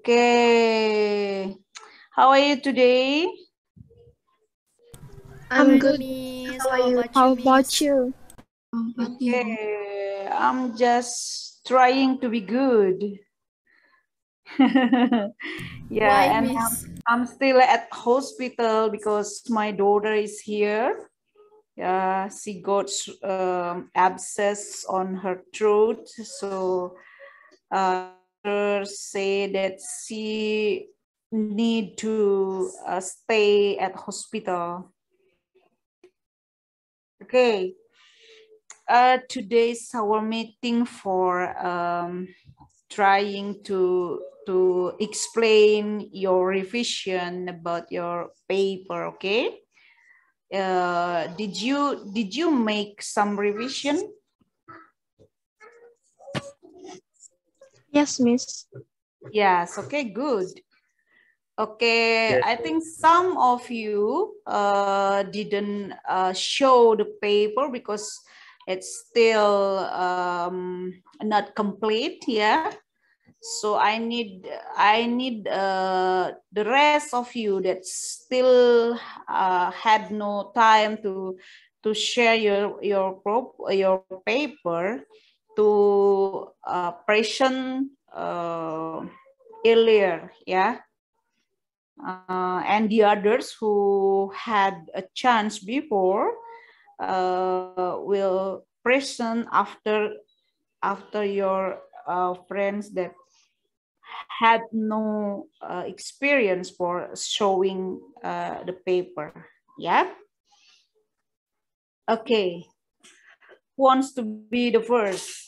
Okay. How are you today? I'm good. Miss. How about you? Okay. I'm just trying to be good. Yeah, Why, and Miss? I'm still at hospital because my daughter is here. Yeah, she got abscess on her throat, so say that she need to stay at hospital. Okay. Today's our meeting for trying to explain your revision about your paper. Okay. Did you make some revision? Yes, Miss. Yes. Okay. Good. Okay, Yes. I think some of you didn't show the paper because it's still not complete. Yeah, so I need the rest of you that still had no time to share your paper to present earlier. Yeah. And the others who had a chance before will present after your friends that had no experience for showing the paper. Yeah. Okay. Who wants to be the first?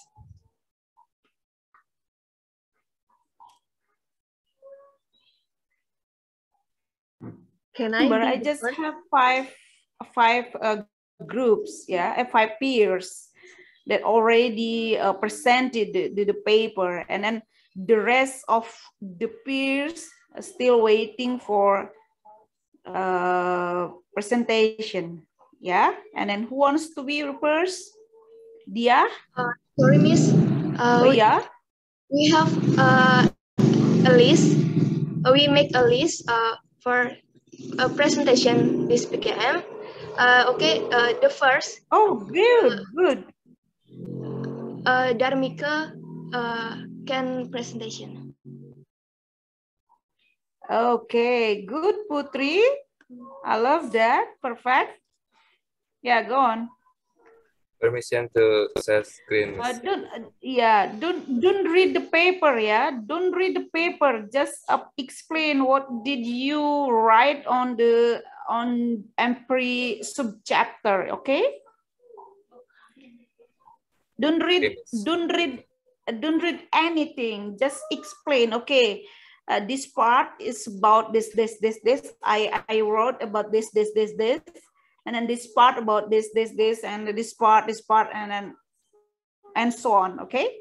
Can I But be I the just first? have five groups, yeah, 5 peers that already presented the paper, and then the rest of the peers are still waiting for presentation. Yeah, and then who wants to be first? Dia? Sorry, Miss. Oh yeah. We have a list. We make a list for a presentation this PKM. Okay, the first, Oh, good. Darmika can presentation. Okay, good, Putri. I love that. Perfect. Yeah, go on. Permission to share screen. Don't read the paper. Yeah, don't read the paper. Just explain what did you write on every subchapter. Okay. Don't read. Don't read. Don't read anything. Just explain. Okay. This part is about this. I wrote about this, and then this part about this, and this part, and so on. Okay.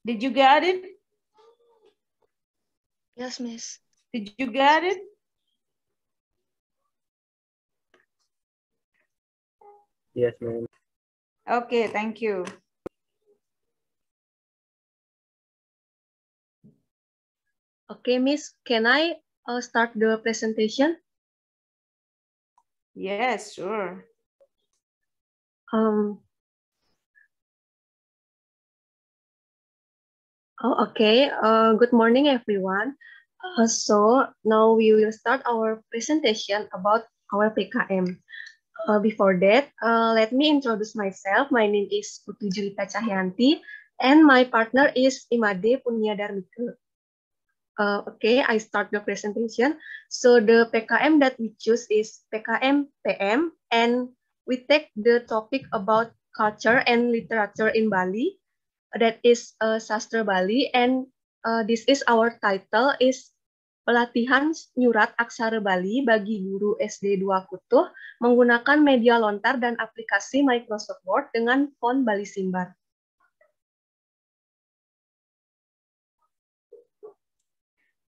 Did you get it? Yes, Miss. Did you get it? Yes, ma'am. Okay, thank you. Okay, Miss. Can I start the presentation? Yes, sure. Okay. Good morning, everyone. So now we will start our presentation about our PKM. Before that, let me introduce myself. My name is Putri Julita Cahyanti, and my partner is Imade Punyadarmika. Okay, I start the presentation. So the PKM that we choose is PKM PM, and we take the topic about culture and literature in Bali. That is Sastra Bali, and this is our title is Pelatihan Nyurat Aksara Bali bagi guru SD 2 Kutuh menggunakan media lontar dan aplikasi Microsoft Word dengan font Bali Simbar.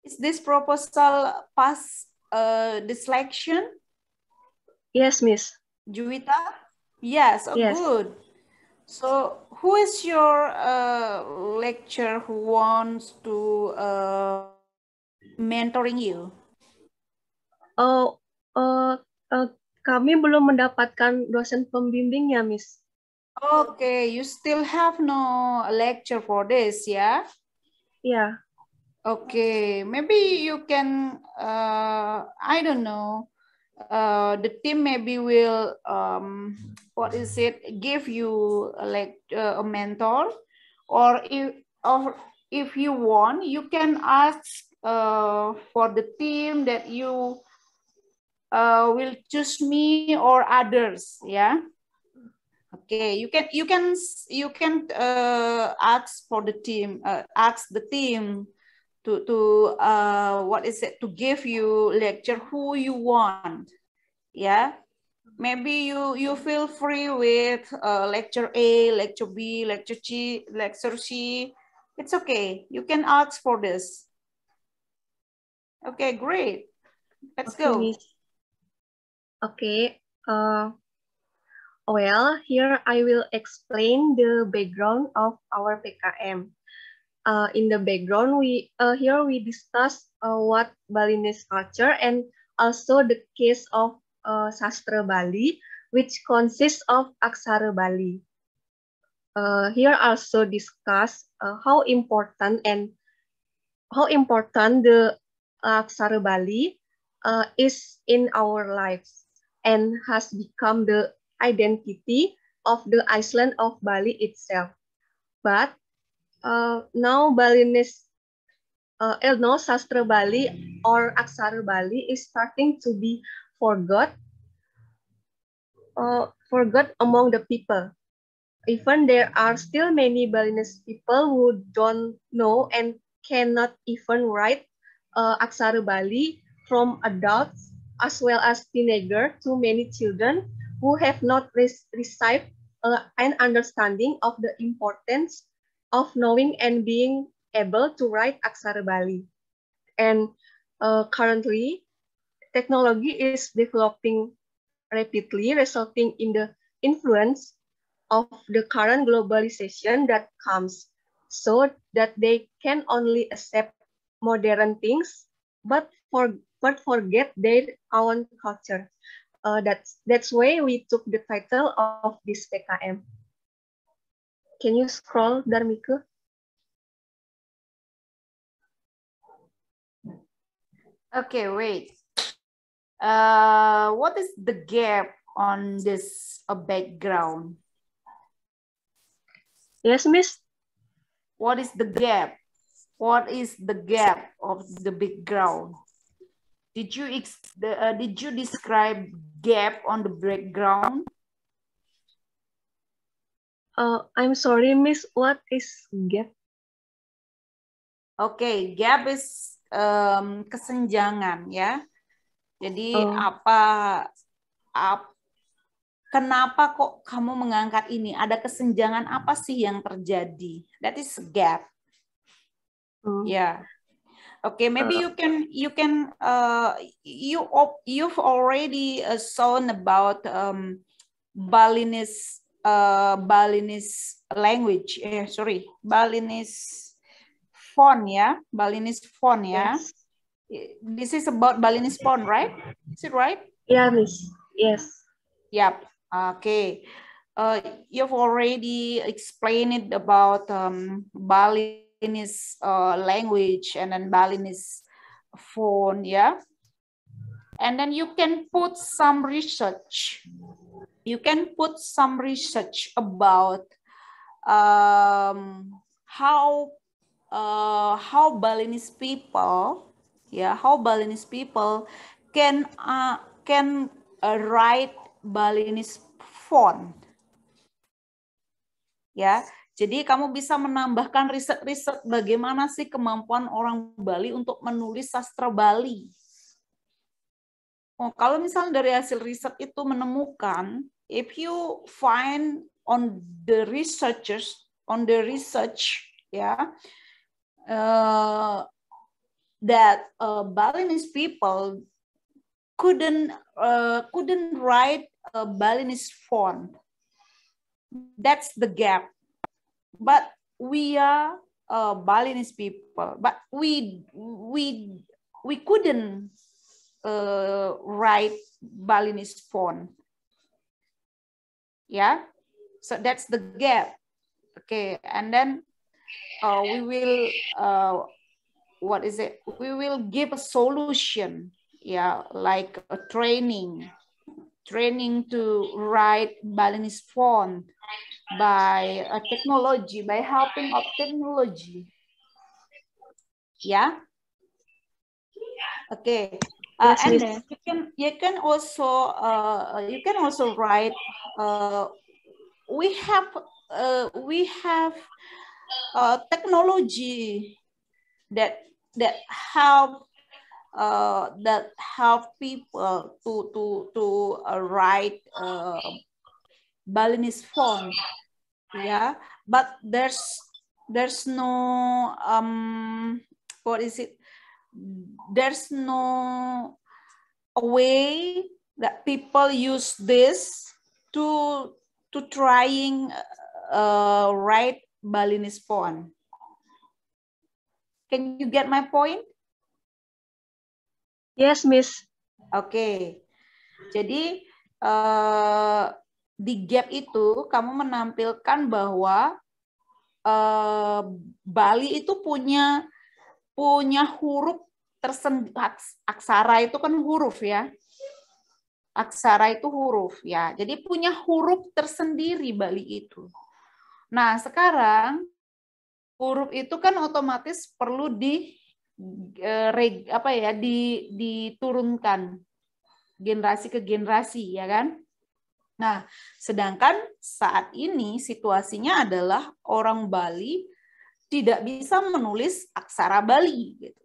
Is this proposal pass the selection? Yes, Miss. Juwita? Yes, oh, yes. Good. So, who is your lecturer who wants to mentoring you? Oh, kami belum mendapatkan dosen pembimbingnya, Miss. Okay, you still have no lecture for this, yeah? Yeah. Okay, maybe you can, I don't know, the team maybe will, what is it, give you like a mentor, or if you want, you can ask for the team that you will choose me or others, yeah. Okay, you can ask for the team, ask the team to what is it, to give you lecture who you want, yeah. Maybe you feel free with lecture A, lecture B, lecture C. It's okay, you can ask for this. Okay, great, let's Okay, go. Miss. Okay. Well, here I will explain the background of our PKM. In the background, here we discuss what Balinese culture and also the case of Sastra Bali, which consists of Aksara Bali. Here also discuss how important the Aksara Bali is in our lives and has become the identity of the island of Bali itself. But now Balinese, now Sastra Bali or Aksara Bali is starting to be forgot among the people. Even there are still many Balinese people who don't know and cannot even write Aksara Bali, from adults as well as teenagers to many children who have not received an understanding of the importance of knowing and being able to write Aksara Bali. And currently, technology is developing rapidly, resulting in the influence of the current globalization that comes, so that they can only accept modern things, but forget their own culture. That's why we took the title of this PKM. Can you scroll, Darmika? Okay, wait. What is the gap on this background? Yes, Miss. What is the gap? What is the gap of the background? Did you describe gap on the background? I'm sorry, Miss. What is gap? Okay, gap is kesenjangan, ya. Jadi kenapa kok kamu mengangkat ini? Ada kesenjangan apa sih yang terjadi? That is gap. Yeah. Okay, maybe you've already shown about Balinese language. Balinese font, yeah, Balinese font, yeah. Yes. This is about Balinese font, right? Is it right? Yeah, Miss. Yes. Yep. Okay. You've already explained it about Balinese language and then Balinese phone, yeah. And then you can put some research. You can put some research about how Balinese people, yeah, how Balinese people can write Balinese font, ya. Jadi kamu bisa menambahkan riset bagaimana sih kemampuan orang Bali untuk menulis sastra Bali. Oh, kalau misalnya dari hasil riset itu menemukan, if you find on the research, yeah, that Balinese people couldn't write a Balinese font, That's the gap. But we are Balinese people, but we couldn't write Balinese font. Yeah, so that's the gap. Okay, and then we will what is it? We will give a solution. Yeah, like a training to write Balinese font by technology, by helping of technology. Yeah. Okay. Yes, And Miss. then you can also write. We have technology that help people to write Balinese font. Yeah, but there's no what is it? There's no a way that people use this to trying write Balinese font. Can you get my point? Yes, Miss. Oke. Jadi di gap itu kamu menampilkan bahwa Bali itu punya huruf tersendiri. Aksara itu kan huruf ya. Aksara itu huruf ya. Jadi punya huruf tersendiri Bali itu. Nah, sekarang huruf itu kan otomatis perlu diturunkan generasi ke generasi, ya kan? Nah, sedangkan saat ini situasinya adalah orang Bali tidak bisa menulis aksara Bali. Gitu.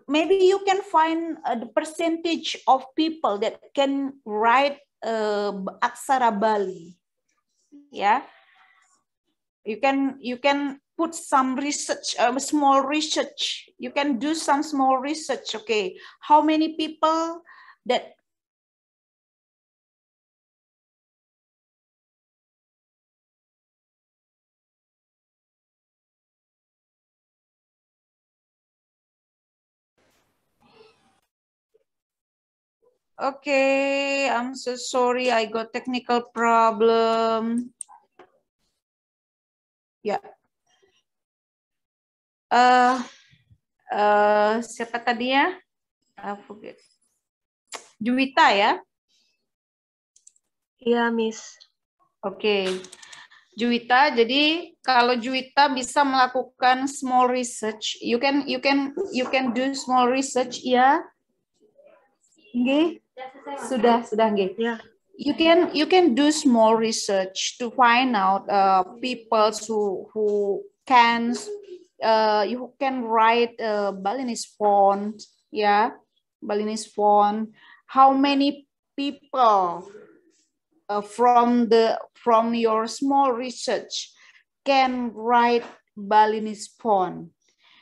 Maybe you can find the percentage of people that can write aksara Bali. Ya, you can put some research, small research. You can do some small research. Okay, how many people that Okay, I'm so sorry. I got technical problem. Ya. Siapa tadi ya? Forget. Juwita ya? Iya, Miss. Oke. Juwita, jadi kalau Juwita bisa melakukan small research, you can do small research ya. Nggih? Sudah nggih. Yeah. You can do small research to find out people who can write Balinese font, yeah, Balinese font. How many people from your small research can write Balinese font?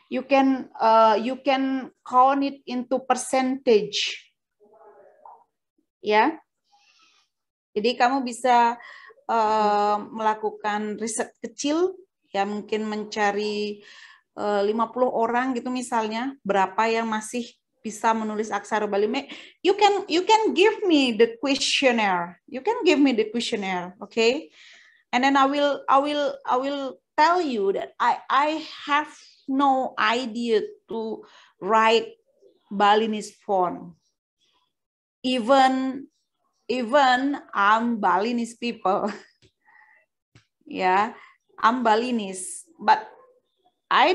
You can count it into percentage. Ya, jadi kamu bisa melakukan riset kecil, ya mungkin mencari 50 orang gitu misalnya, berapa yang masih bisa menulis aksara Bali. You can give me the questionnaire. You can give me the questionnaire, okay? And then I will tell you that I have no idea to write Balinese font. Even I'm Balinese people. Yeah, I'm Balinese, but I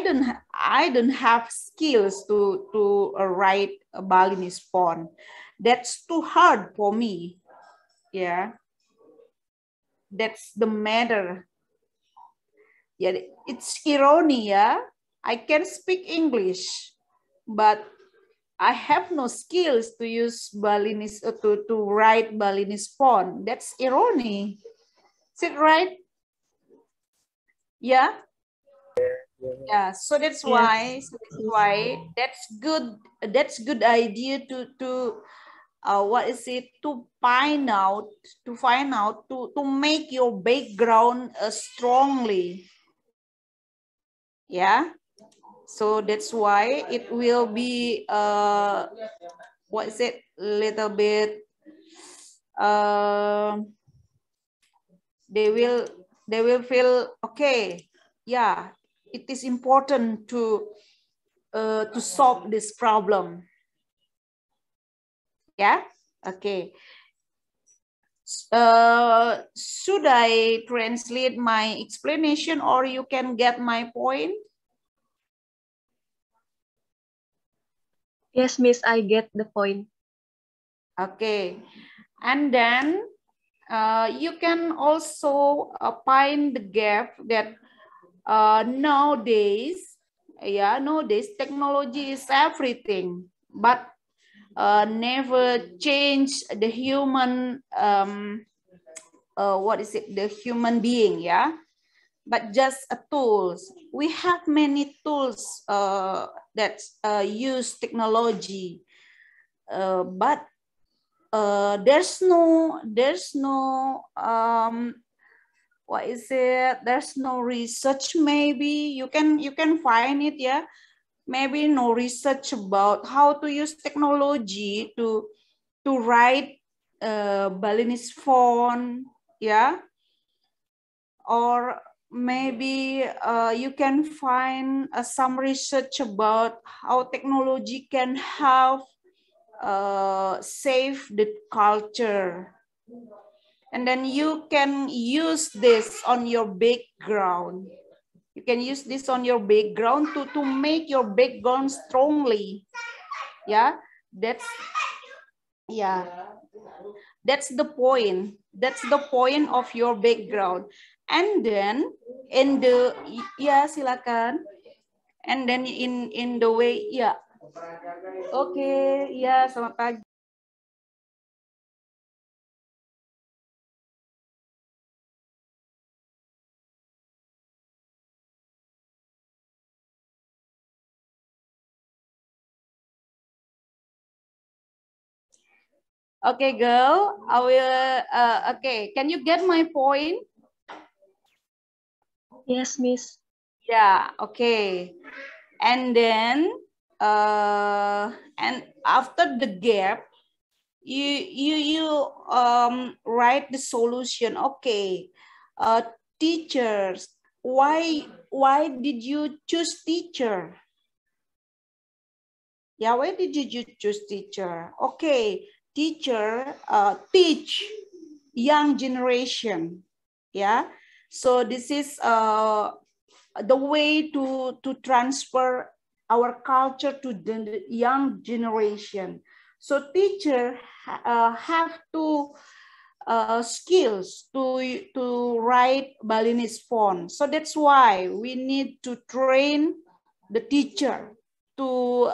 don't have skills to write a Balinese font. That's too hard for me. Yeah, that's the matter. Yeah, it's irony. Yeah, I can speak English, but I have no skills to use Balinese to write Balinese font. That's irony. Is it right? Yeah. Yeah. So that's why. That's good. That's good idea to what is it, to find out, to make your background strongly. Yeah, so that's why it will be what is it, little bit they will feel okay. Yeah, it is important to solve this problem. Yeah, okay. Should I translate my explanation, or you can get my point? Yes, Miss, I get the point. Okay, and then you can also find the gap that nowadays technology is everything, but never change the human what is it, the human being, yeah, but just a tools. We have many tools that use technology, but there's no what is it, there's no research. Maybe you can find it, yeah, maybe no research about how to use technology to write Balinese font, yeah, or maybe you can find some research about how technology can help save the culture. And then you can use this on your background. You can use this on your background to make your background strongly. Yeah, that's the point. That's the point of your background. And then in the silakan. And then in the way, Oke, selamat pagi. Okay, girl, I will, okay, can you get my point? Yes, Miss. Yeah, okay. And then, and after the gap, you write the solution. Okay, teachers, why did you choose teacher? Yeah, why did you choose teacher? Okay, teacher teach young generation. Yeah, so this is the way to transfer our culture to the young generation. So teacher have to skills to write Balinese font. So that's why we need to train the teacher to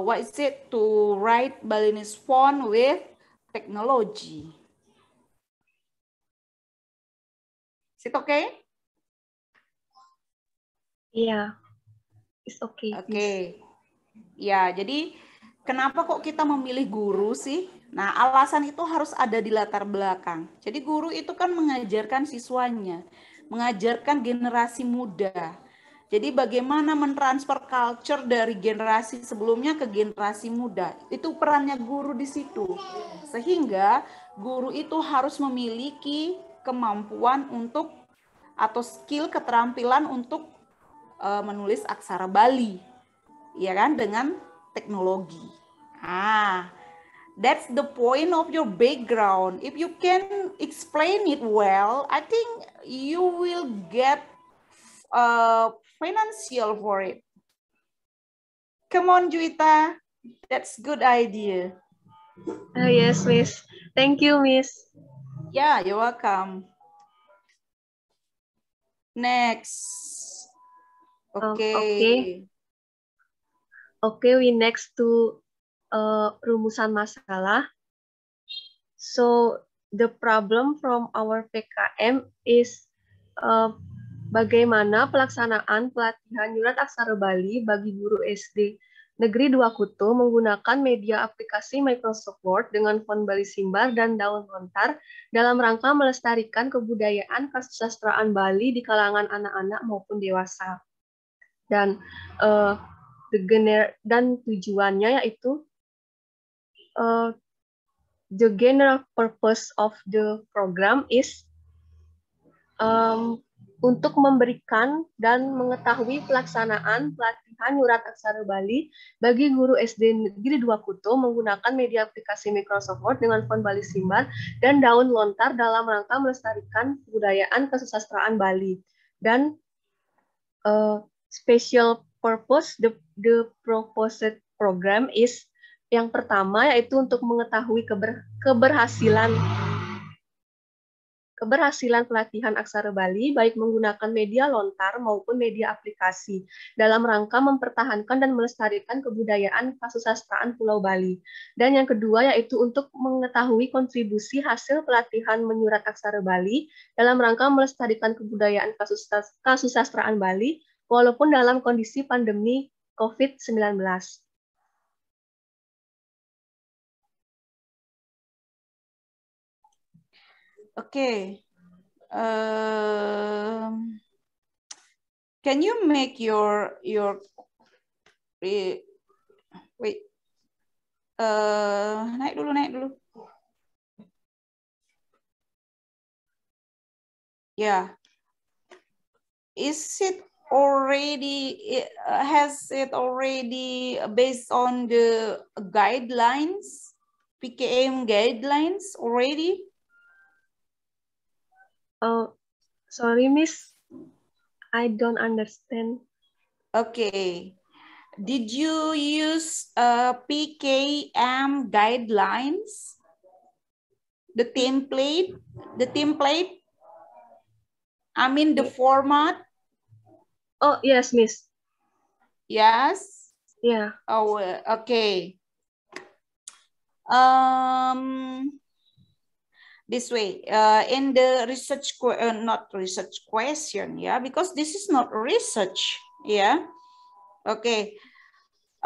what is it, to write Balinese font with technology. Is it okay? Iya, it's okay. Oke. Ya, jadi kenapa kok kita memilih guru sih? Nah, alasan itu harus ada di latar belakang. Jadi guru itu kan mengajarkan siswanya, mengajarkan generasi muda. Jadi bagaimana mentransfer culture dari generasi sebelumnya ke generasi muda. Itu perannya guru di situ. Sehingga guru itu harus memiliki kemampuan untuk atau skill, keterampilan untuk menulis aksara Bali, ya kan, dengan teknologi. That's the point of your background. If you can explain it well, I think you will get financial for it. Come on, Juita. That's good idea. Yes, Miss. Thank you, Miss. Yeah, you're welcome. Next. Okay. Okay, we next to rumusan masalah. So the problem from our PKM is bagaimana pelaksanaan pelatihan Yurat Aksara Bali bagi guru SD Negeri Dua Kutu menggunakan media aplikasi Microsoft Word dengan font Bali Simbar dan daun lontar dalam rangka melestarikan kebudayaan kesusastraan Bali di kalangan anak-anak maupun dewasa. Dan tujuannya yaitu the general purpose of the program is untuk memberikan dan mengetahui pelaksanaan pelatihan nyurat aksara Bali bagi guru SD Negeri Dua Kutu menggunakan media aplikasi Microsoft Word dengan font Bali Simbar dan daun lontar dalam rangka melestarikan kebudayaan kesusastraan Bali. Dan special purpose the proposed program is yang pertama yaitu untuk mengetahui keberhasilan pelatihan aksara Bali baik menggunakan media lontar maupun media aplikasi dalam rangka mempertahankan dan melestarikan kebudayaan kesusastraan Pulau Bali. Dan yang kedua yaitu untuk mengetahui kontribusi hasil pelatihan menyurat aksara Bali dalam rangka melestarikan kebudayaan kesusastraan Bali walaupun dalam kondisi pandemi COVID-19. Okay. Can you make your wait? Naik dulu. Yeah. Is it already? Has it already based on the guidelines, PKM guidelines already? Oh, sorry, Miss. I don't understand. Okay. Did you use PKM guidelines? The template? I mean the format? Oh, yes, Miss. Yes? Yeah. Oh, okay. This way, in the research, not research question, yeah, because this is not research, yeah. Okay.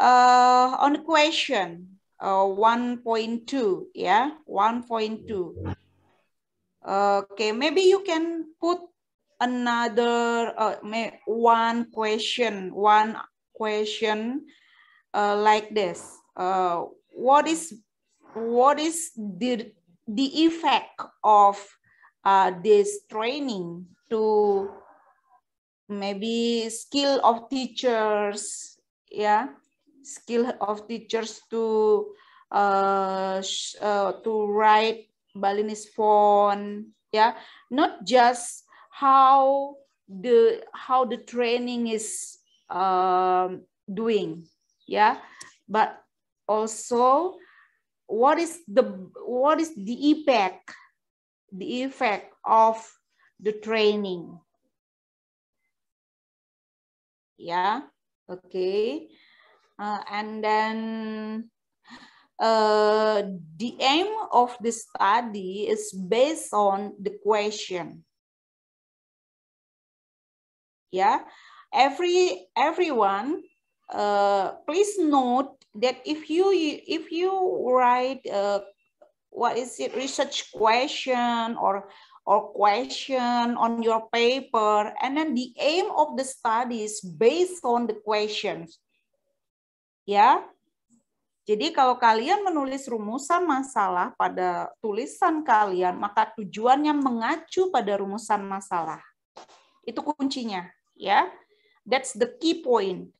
On the question 1.2, yeah, 1.2. Okay, maybe you can put another one question like this. What is the effect of this training to maybe skill of teachers, yeah, skill of teachers to write Balinese font, yeah, not just how the training is doing, yeah, but also what is the effect of the training, yeah. Okay. And then the aim of the study is based on the question, yeah. Everyone please note that if you write what is it, research question or question on your paper, and then the aim of the study is based on the questions, ya. Jadi kalau kalian menulis rumusan masalah pada tulisan kalian, maka tujuannya mengacu pada rumusan masalah. Itu kuncinya, ya. That's the key point.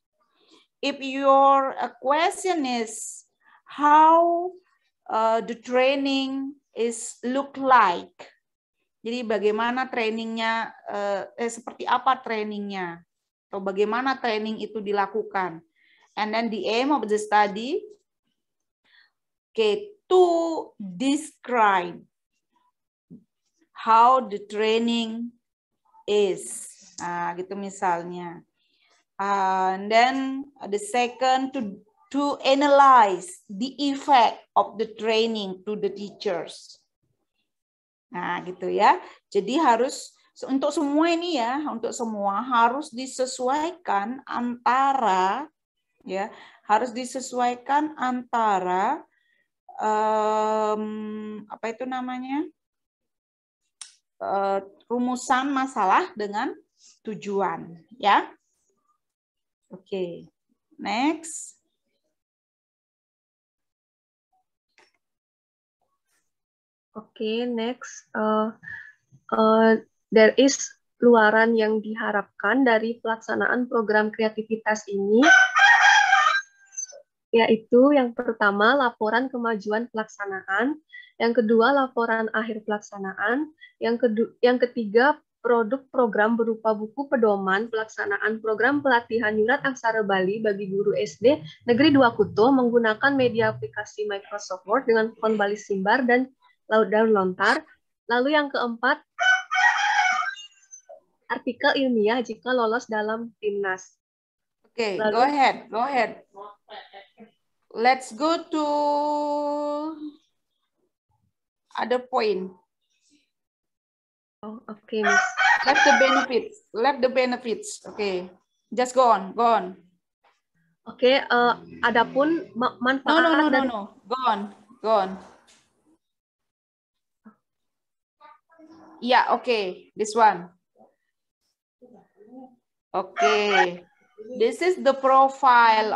If your question is how the training is look like, jadi bagaimana trainingnya, seperti apa trainingnya, atau bagaimana training itu dilakukan, and then the aim of the study, okay, to describe how the training is, nah, gitu misalnya. And then the second, to analyze the effect of the training to the teachers. Nah, gitu ya. Jadi harus untuk semua ini ya, untuk semua harus disesuaikan antara Ya, harus disesuaikan antara apa itu namanya? Rumusan masalah dengan tujuan, ya. Oke. Next. Oke, next. There is luaran yang diharapkan dari pelaksanaan program kreativitas ini, yaitu yang pertama laporan kemajuan pelaksanaan, yang kedua laporan akhir pelaksanaan, yang ketiga produk program berupa buku pedoman pelaksanaan program pelatihan Yurat Aksara Bali bagi guru SD Negeri 2 Kuto menggunakan media aplikasi Microsoft Word dengan font Bali Simbar dan daun lontar. Lalu yang keempat, artikel ilmiah jika lolos dalam timnas. Okay, go ahead. Let's go to other point. Oh, okay, Miss. Left the benefits. Okay, just go on. Oke, adapun manfaat No. Go on. Yeah, okay. This one. Okay. This is the profile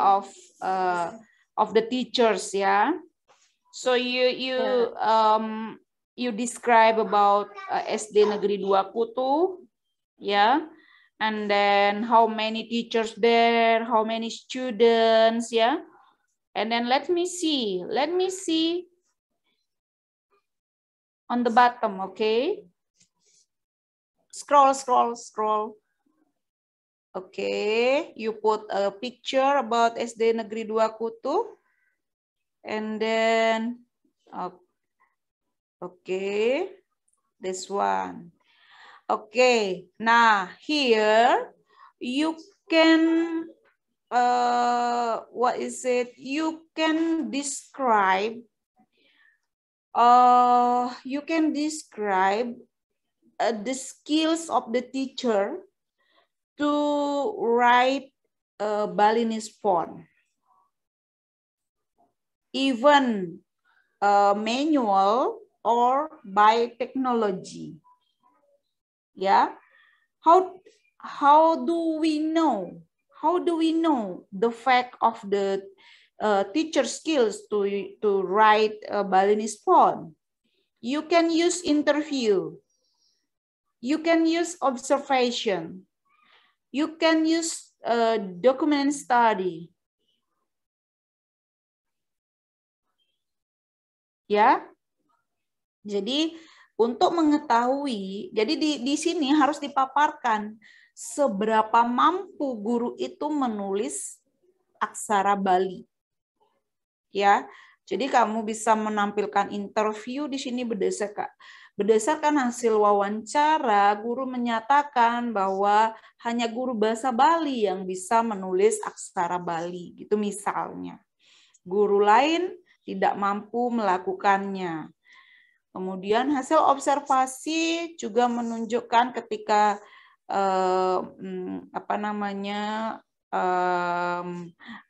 of the teachers, yeah. So you describe about SD Negeri 2 Kutu, yeah. And then how many teachers there, how many students, yeah. And then let me see on the bottom, okay. Scroll. Okay, you put a picture about SD Negeri 2 Kutu. And then, okay, this one. Okay, now here you can, you can describe, the skills of the teacher to write Balinese font, even manual or by technology. Yeah, how do we know the fact of the teacher skills to write Balinese font? You can use interview. You can use observation. You can use document study. Ya. Jadi untuk mengetahui, jadi di sini harus dipaparkan seberapa mampu guru itu menulis aksara Bali. Ya. Jadi kamu bisa menampilkan interview di sini berdasarkan hasil wawancara, guru menyatakan bahwa hanya guru bahasa Bali yang bisa menulis aksara Bali, gitu misalnya. Guru lain tidak mampu melakukannya. Kemudian hasil observasi juga menunjukkan ketika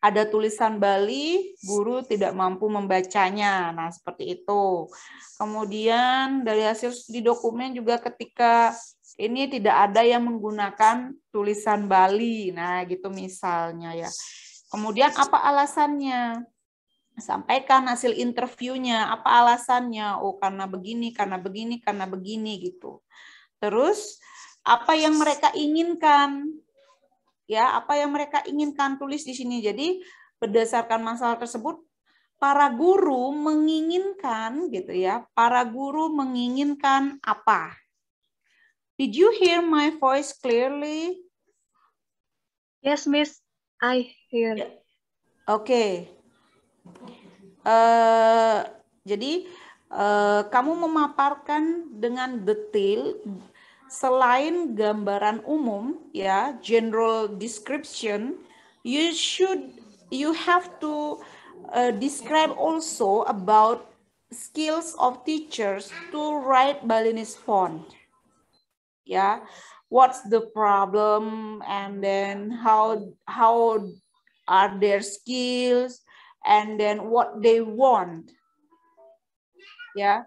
ada tulisan Bali, guru tidak mampu membacanya. Nah, seperti itu. Kemudian dari hasil studi dokumen juga ketika ini tidak ada yang menggunakan tulisan Bali. Nah, gitu misalnya ya. Kemudian apa alasannya? Sampaikan hasil interviewnya, apa alasannya? Oh, karena begini gitu. Terus apa yang mereka inginkan? Ya, apa yang mereka inginkan tulis di sini. Jadi berdasarkan masalah tersebut, para guru menginginkan gitu ya. Para guru menginginkan apa? Did you hear my voice clearly? Yes, Miss. I hear. Oke. Jadi kamu memaparkan dengan detail. Selain gambaran umum, ya, general description, you have to describe also about skills of teachers to write Balinese font. Yeah, what's the problem, and then how are their skills, and then what they want. Yeah,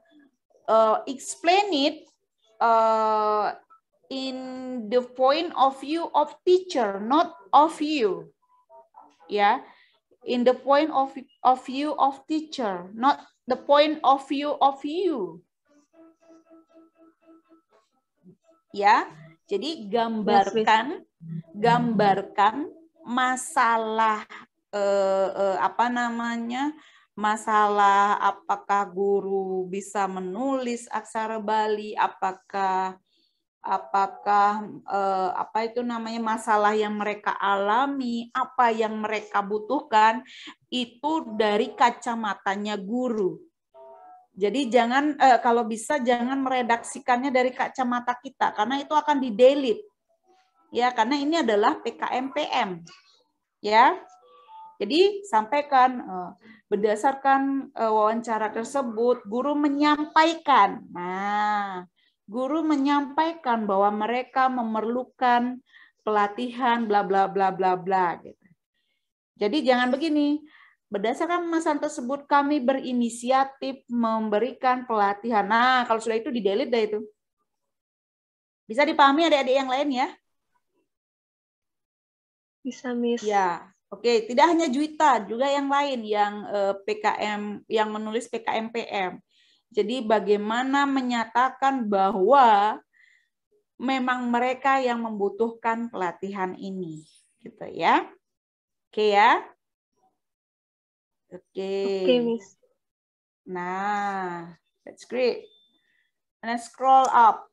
explain it in the point of view of teacher, not of you. Yeah, in the point of view of teacher, not the point of view of you. Ya, jadi gambarkan masalah apa namanya? Masalah apakah guru bisa menulis aksara Bali, apakah apa itu namanya masalah yang mereka alami, apa yang mereka butuhkan, itu dari kacamatanya guru. Jadi jangan kalau bisa jangan meredaksikannya dari kacamata kita karena itu akan di-delete. Ya, karena ini adalah PKM-PM. Ya. Jadi sampaikan berdasarkan wawancara tersebut guru menyampaikan. Nah, guru menyampaikan bahwa mereka memerlukan pelatihan bla bla bla bla bla gitu. Jadi jangan begini. Berdasarkan pemasaran tersebut, kami berinisiatif memberikan pelatihan. Nah, kalau sudah itu di-delete dah itu. Bisa dipahami adik-adik yang lain ya? Bisa, Miss. Ya, oke. Tidak hanya Juwita, juga yang lain yang PKM, yang menulis PKM-PM. Jadi bagaimana menyatakan bahwa memang mereka yang membutuhkan pelatihan ini, gitu ya? Oke ya? Oke, Miss. Nah, that's great. And then scroll up.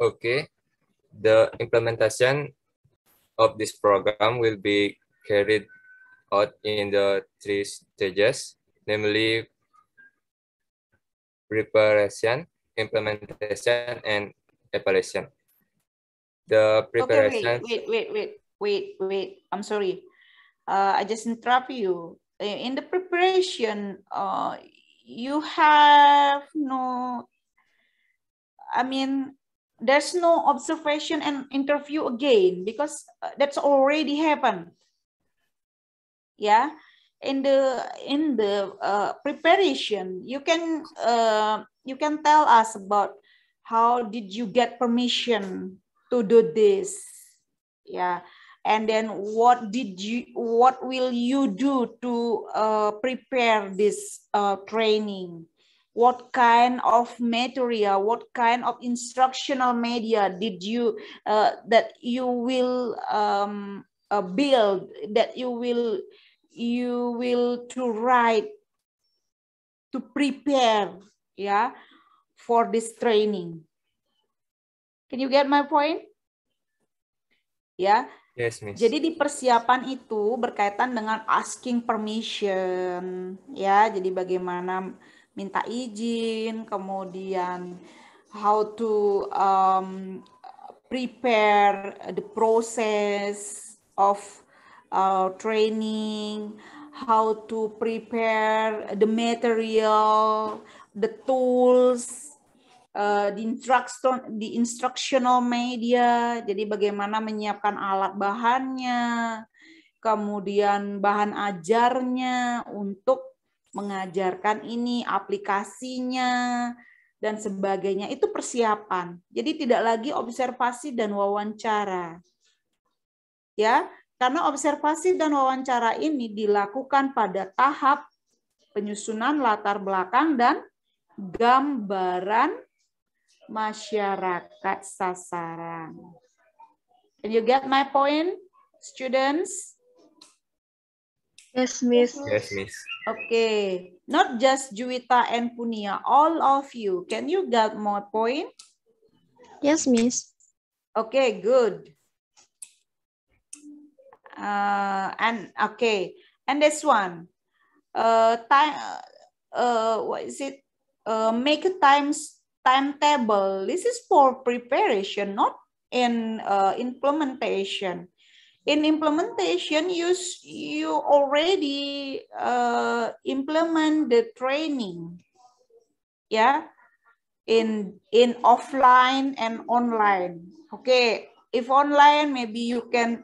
Okay. The implementation of this program will be carried out in the 3 stages, namely preparation, implementation, and evaluation. The preparation. Okay, wait. I'm sorry. I just interrupt you. In the preparation, you have no, I mean, there's no observation and interview again because that's already happened. Yeah, in the preparation, you can tell us about how did you get permission to do this. Yeah, and then what will you do to prepare this training? What kind of material, what kind of instructional media did you that you will build, that you will to write, to prepare, yeah, for this training. Can you get my point? Ya. Yes, Miss. Jadi di persiapan itu berkaitan dengan asking permission, ya. Jadi bagaimana minta izin, kemudian how to prepare the process of training, how to prepare the material, the tools, the instructional media, jadi bagaimana menyiapkan alat bahannya, kemudian bahan ajarnya untuk mengajarkan ini, aplikasinya, dan sebagainya. Itu persiapan. Jadi tidak lagi observasi dan wawancara. Ya, karena observasi dan wawancara ini dilakukan pada tahap penyusunan latar belakang dan gambaran masyarakat sasaran. Can you get my point, students? Yes, Miss. Yes, Miss. Okay, not just Juwita and Punia, all of you. Can you get my point? Yes, Miss. Okay, good. And okay, and this one, what is it? Make a timetable. This is for preparation, not in implementation. in implementation, you already implement the training, yeah, in offline and online. Okay, if online, maybe you can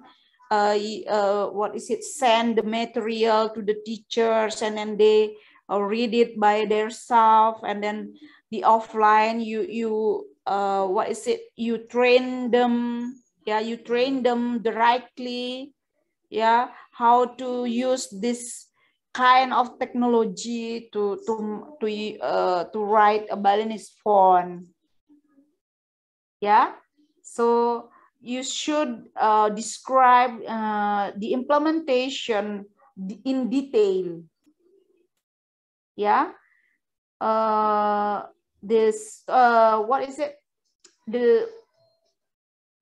send the material to the teachers, and then they read it by themselves, and then the offline you train them. Yeah, you train them directly, yeah, how to use this kind of technology to write a Balinese font. Yeah, so you should describe the implementation in detail. Yeah,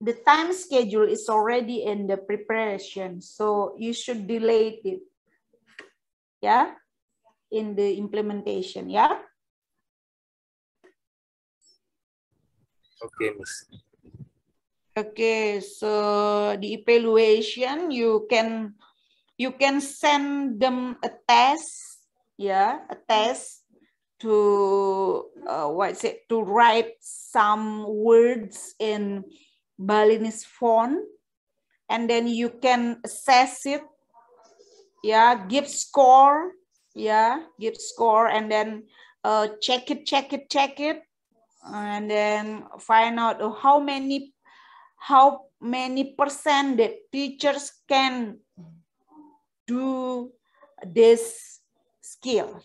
the time schedule is already in the preparation, so you should delay it, yeah, in the implementation, yeah. Okay, Miss. Okay, so the evaluation, you can send them a test, yeah, a test to to write some words in Balinese font, and then you can assess it, yeah, give score, yeah, give score, and then check it, and then find out how many percent that teachers can do this skill.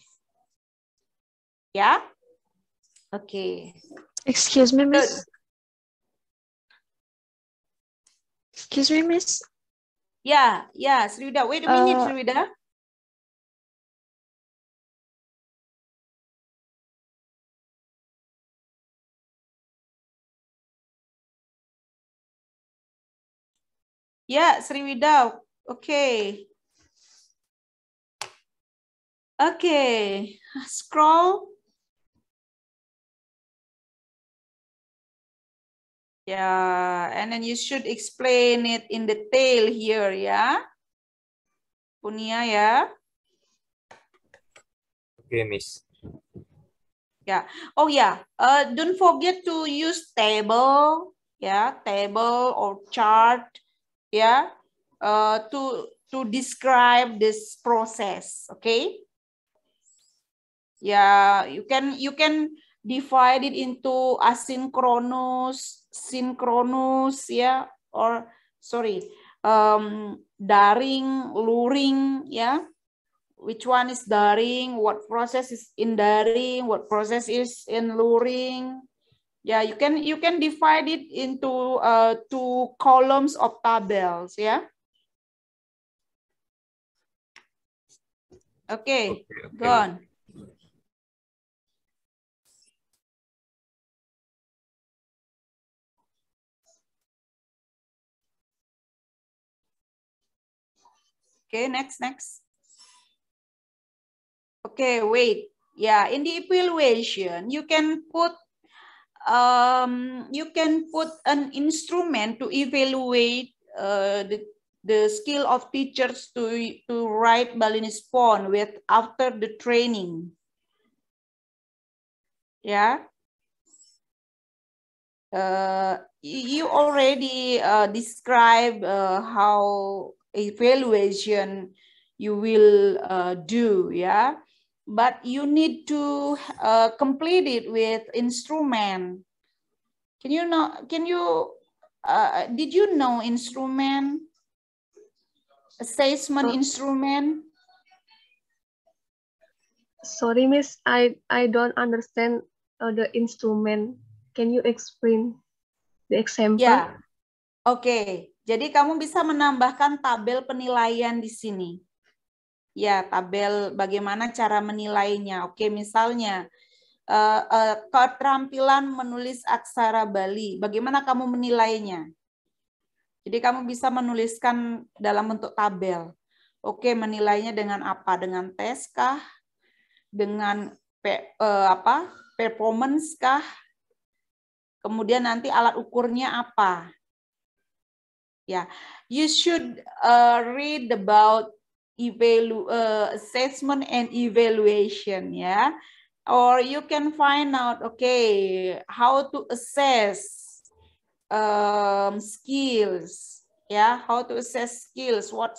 Yeah. Okay. Excuse me, Good. Miss. Excuse me, Miss. Yeah, Sriwida. Wait a minute, Sriwida. Yeah, Sriwida. Okay. Okay. Scroll. Yeah, and then you should explain it in detail here, yeah. Punia, ya. Okay, Miss. Yeah. Oh yeah. Don't forget to use table, yeah, table or chart, yeah, to describe this process. Okay. Yeah, you can divide it into asynchronous, synchronous, yeah, or sorry, daring, luring, yeah. Which one is daring? What process is in daring? What process is in luring? Yeah, you can divide it into 2 columns of tables, yeah. Okay, go on. Okay, next. Okay, wait. Yeah, in the evaluation, you can put an instrument to evaluate the skill of teachers to write Balinese font with after the training. Yeah. You already describe how evaluation you will do, yeah, but you need to complete it with instrument. Did you know instrument, assessment instrument? Sorry, Miss, I don't understand the instrument. Can you explain the example? Ya, oke. Jadi kamu bisa menambahkan tabel penilaian di sini. Ya, tabel bagaimana cara menilainya. Oke, misalnya keterampilan menulis aksara Bali. Bagaimana kamu menilainya? Jadi kamu bisa menuliskan dalam bentuk tabel. Oke, menilainya dengan apa? Dengan tes kah? Dengan performance kah? Kemudian nanti alat ukurnya apa? Yeah, you should read about assessment and evaluation, yeah, or you can find out, okay, how to assess skills, yeah, how to assess skills, what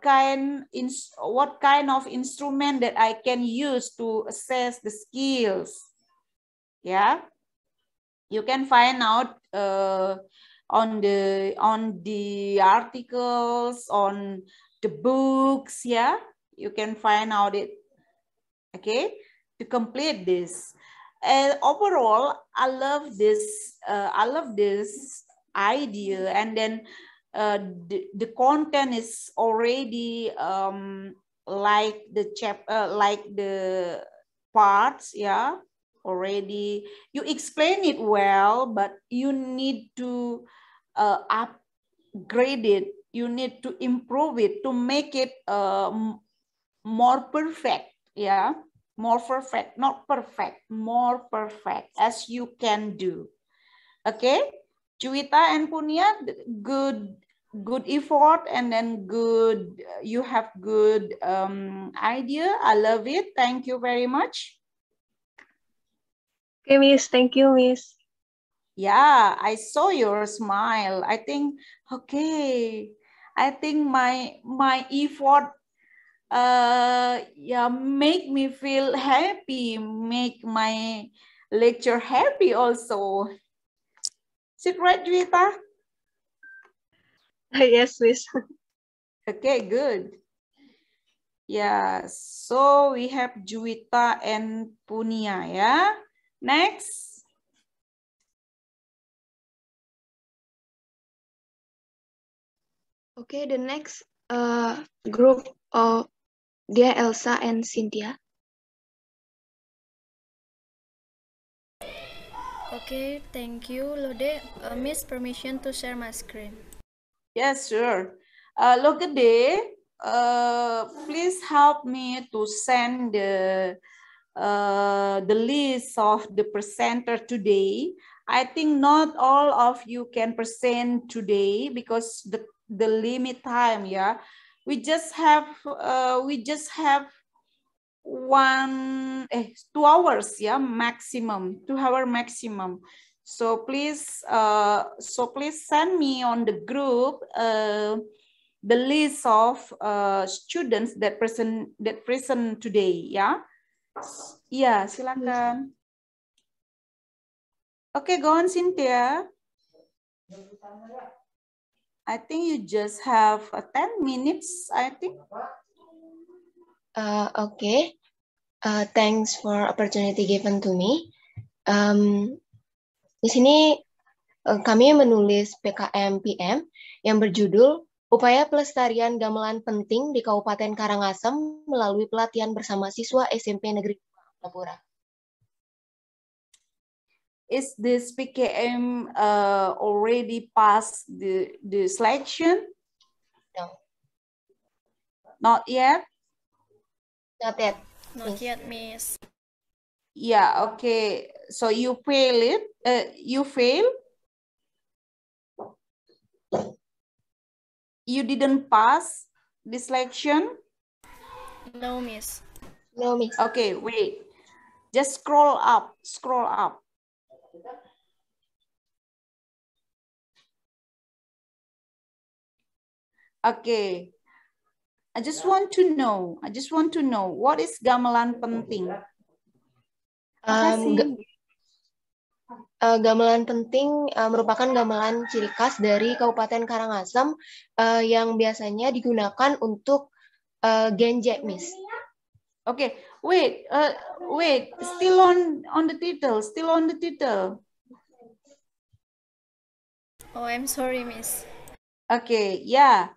kind of instrument that I can use to assess the skills, yeah. You can find out on the articles, on the books, yeah, you can find out it, okay, to complete this. And overall, I love this idea. And then the content is already like the parts, yeah, already you explain it well, but you need to upgrade it, you need to improve it to make it more perfect, yeah, more perfect, not perfect, more perfect as you can do. Okay, Juwita and Punya, good effort, and then good, you have good idea. I love it. Thank you very much. Okay, Miss. Thank you, Miss. Yeah, I saw your smile. I think, okay, I think my effort yeah, make me feel happy, make my lecture happy also. Is it right, Juwita? Yes, Miss. Okay, good. Yeah, so we have Juwita and Punia, yeah. Next. Okay, the next group of Dia, Elsa, and Cynthia. Okay, thank you, Lode. Miss, permission to share my screen. Yes, sure. Logade, please help me to send the list of the presenter today. I think not all of you can present today because the limit time, yeah. We just have 2 hours, yeah, maximum, 2 hour maximum. So please send me on the group the list of students that present today, yeah. Yeah, silakan. Okay, go on, Cynthia. I think you just have 10 minutes, I think. Okay. Thanks for opportunity given to me. Di sini kami menulis PKM PM yang berjudul Upaya Pelestarian Gamelan Penting di Kabupaten Karangasem melalui pelatihan bersama siswa SMP Negeri Papua. Is this PKM already passed the selection? No. Not yet? Not yet. Not yet, Miss. Yeah, okay. So you fail it? You fail? You didn't pass the selection? No, Miss. No, Miss. Okay, wait. Just scroll up, scroll up. Okay. I just want to know what is gamelan penting? Gamelan penting merupakan gamelan ciri khas dari Kabupaten Karangasem yang biasanya digunakan untuk genjek, Miss. Okay, wait, still on the title, Oh, I'm sorry, Miss. Okay, yeah.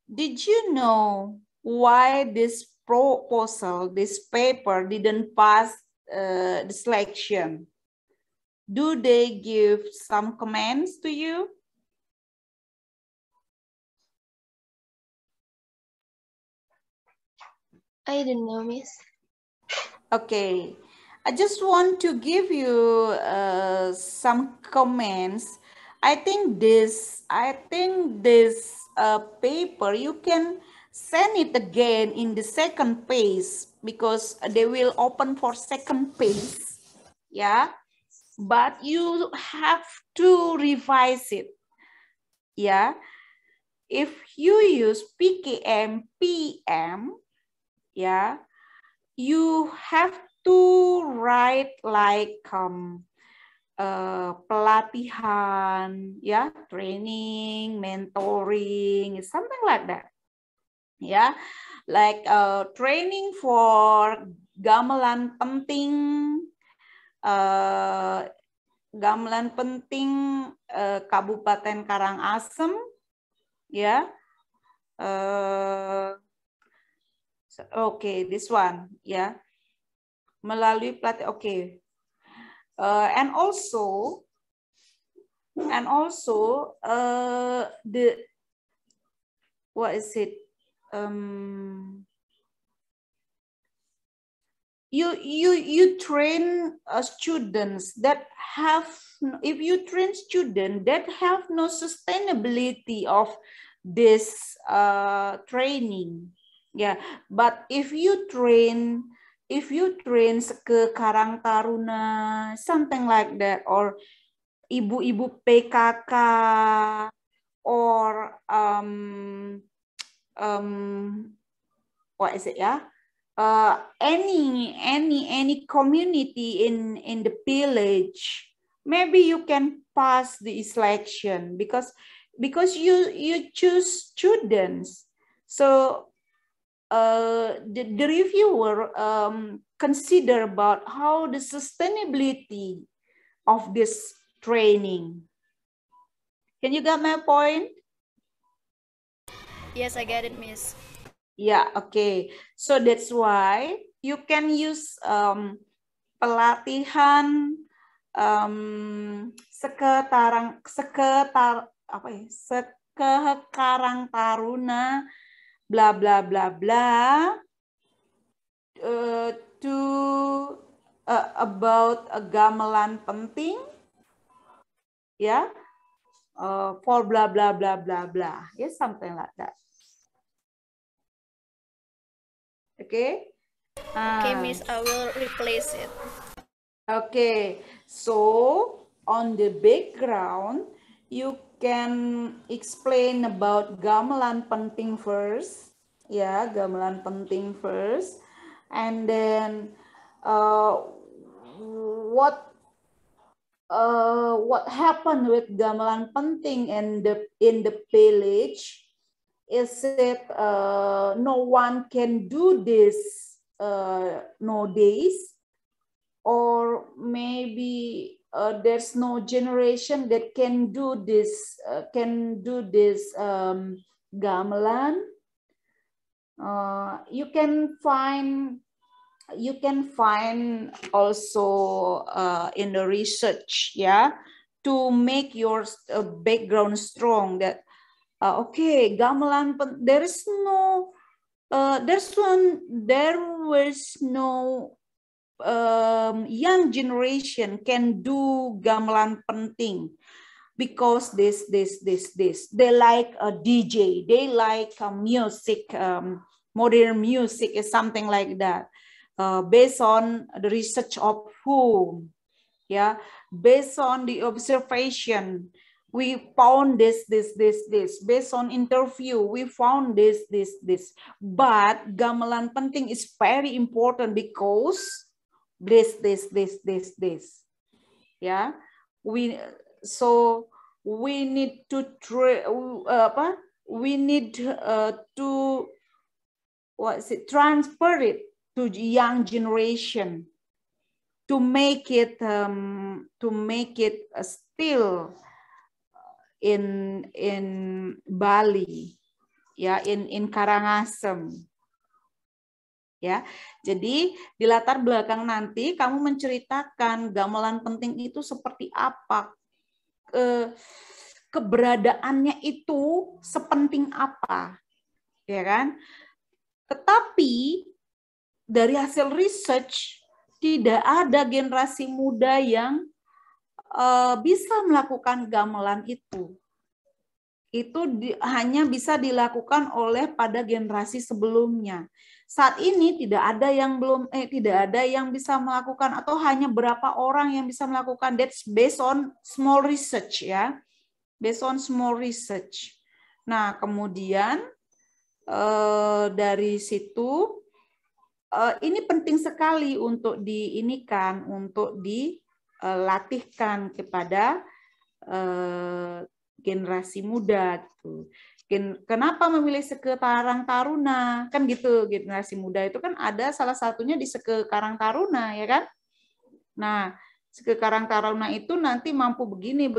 Did you know why this proposal, this paper didn't pass the selection? Do they give some comments to you? I don't know, Miss. Okay, I just want to give you some comments I think this paper you can send it again in the second page because they will open for second page. Yeah, but you have to revise it. Yeah, if you use PKM PM, yeah, you have to write like pelatihan, ya, training, mentoring, something like that. Ya, like training for gamelan penting, Kabupaten Karangasem, ya. Oke, this one, ya. Melalui pelatihan, oke. And also the what is it? You train students that have, if you train students that have no sustainability of this training, yeah. But if you train ke Karang Taruna, something like that, or ibu-ibu PKK, or what is it, yeah? Any community in the village, maybe you can pass the selection because you choose students. So the reviewer consider about how the sustainability of this training. Can you get my point? Yes, I get it, Miss. Yeah, okay. So that's why you can use pelatihan Sekarang Taruna bla bla bla bla to about a gamelan penting, ya, for bla bla bla bla bla, yeah, something like that. Okay. Okay, Miss, I will replace it. Okay, so on the background, you can explain about gamelan penting first, yeah, gamelan penting first, and then what happened with gamelan penting in the village? Is it no one can do this nowadays, or maybe there's no generation that can do this gamelan? You can find also in the research, yeah, to make your background strong, that okay, gamelan, there was no young generation can do gamelan penting because this they like a DJ, they like music, modern music is something like that, based on the research of whom, yeah, based on the observation. We found this. Based on interview, we found this. But gamelan penting is very important because this. Yeah, we need to transfer it to the young generation to make it still in Bali, ya, in Karangasem, ya. Jadi di latar belakang nanti kamu menceritakan gamelan penting itu seperti apa, keberadaannya itu sepenting apa, ya kan? Tetapi dari hasil research tidak ada generasi muda yang bisa melakukan gamelan itu hanya bisa dilakukan oleh pada generasi sebelumnya. Saat ini tidak ada yang bisa melakukan, atau hanya berapa orang yang bisa melakukan. That's based on small research ya, based on small research. Nah kemudian dari situ ini penting sekali untuk dilatihkan kepada generasi muda gitu. Kenapa memilih Seke Karang Taruna? Kan gitu, generasi muda itu kan ada salah satunya di Seke Karang Taruna ya kan? Nah, Seke Karang Taruna itu nanti mampu begini.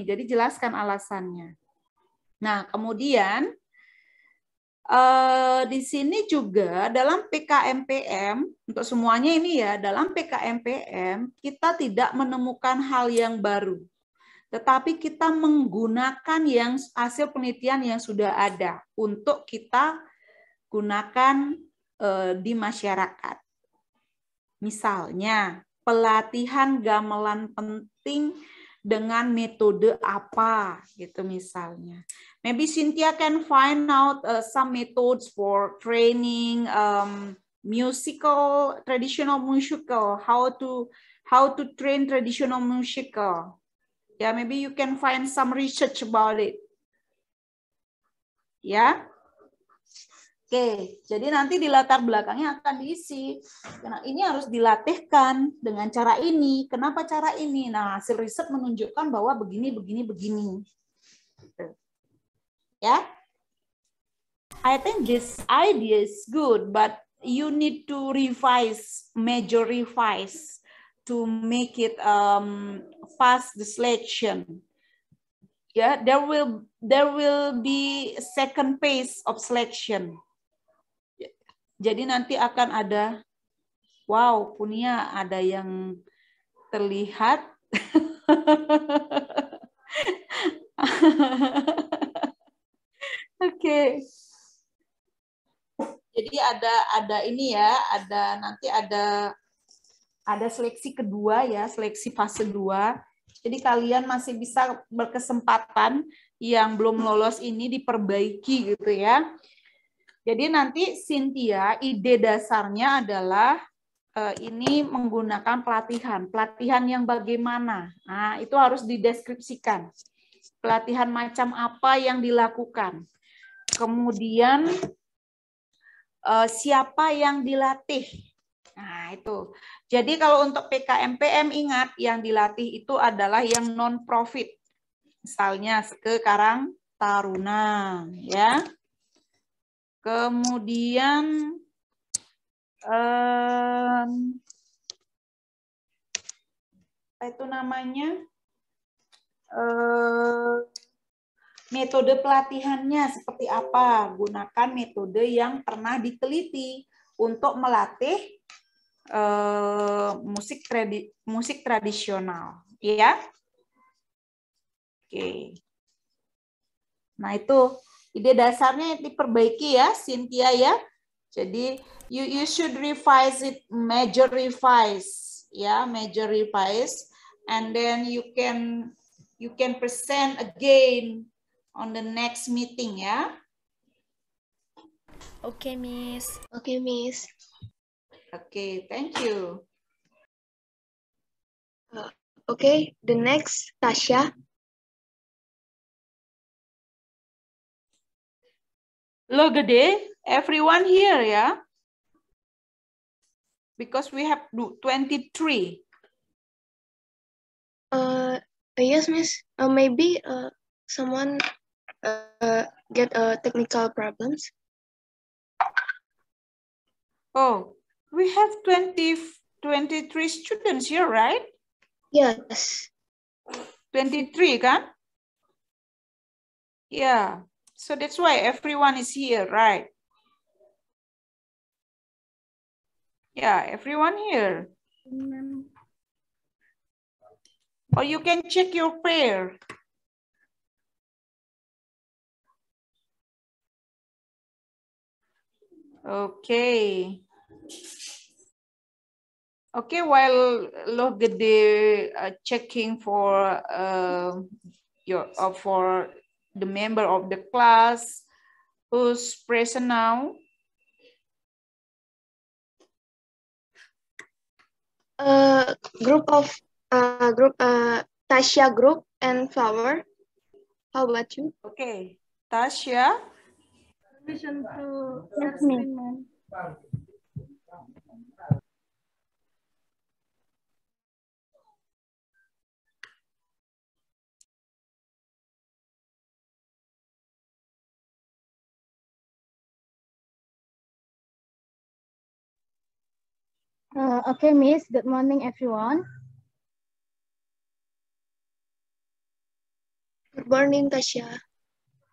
Jadi jelaskan alasannya. Nah, kemudian di sini juga dalam PKMPM, untuk semuanya ini ya, dalam PKMPM kita tidak menemukan hal yang baru. Tetapi kita menggunakan yang hasil penelitian yang sudah ada untuk kita gunakan di masyarakat. Misalnya, pelatihan gamelan penting dengan metode apa gitu misalnya. Maybe Cynthia can find out some methods for training traditional musical, how to train traditional musical. Ya, maybe you can find some research about it. Ya. Oke, jadi nanti di latar belakangnya akan diisi. Nah, ini harus dilatihkan dengan cara ini. Kenapa cara ini? Nah, hasil riset menunjukkan bahwa begini. Ya. I think this idea is good, but you need to major revise to make it pass the selection. Yeah, there will be a second phase of selection. Jadi nanti akan ada, wow, Punia ada yang terlihat. Oke. Jadi ada ini ya, nanti ada seleksi kedua ya, seleksi fase 2. Jadi kalian masih bisa berkesempatan yang belum lolos ini diperbaiki gitu ya. Jadi nanti Cynthia ide dasarnya adalah ini menggunakan pelatihan yang bagaimana. Nah, itu harus dideskripsikan. Pelatihan macam apa yang dilakukan. Kemudian siapa yang dilatih. Nah, itu. Jadi kalau untuk PKMPM ingat yang dilatih itu adalah yang non-profit. Misalnya Seke Karang Taruna, ya. Kemudian apa itu namanya? Metode pelatihannya seperti apa? Gunakan metode yang pernah diteliti untuk melatih musik tradisional, ya. Oke. Nah, itu ide dasarnya diperbaiki ya, Cynthia ya. Jadi you should revise it, major revise, ya, major revise, and then you can present again on the next meeting ya. Okay, Miss. Okay, Miss. Okay, thank you. Okay, the next, Tasha. Lo gede, everyone here ya. Because we have 23. Yes, Miss. Maybe someone get technical problems. Oh, we have 23 students here, right? Yes. 23 kan? Yeah. So that's why everyone is here, right? Yeah, everyone here. Or you can check your pair. Okay. Okay, while Lohgede checking for for the member of the class who's present now. Tasha group and Flower. How about you? Okay, Tasha. Permission to Yes, me. Okay, Miss. Good morning, everyone. Good morning, Tasha.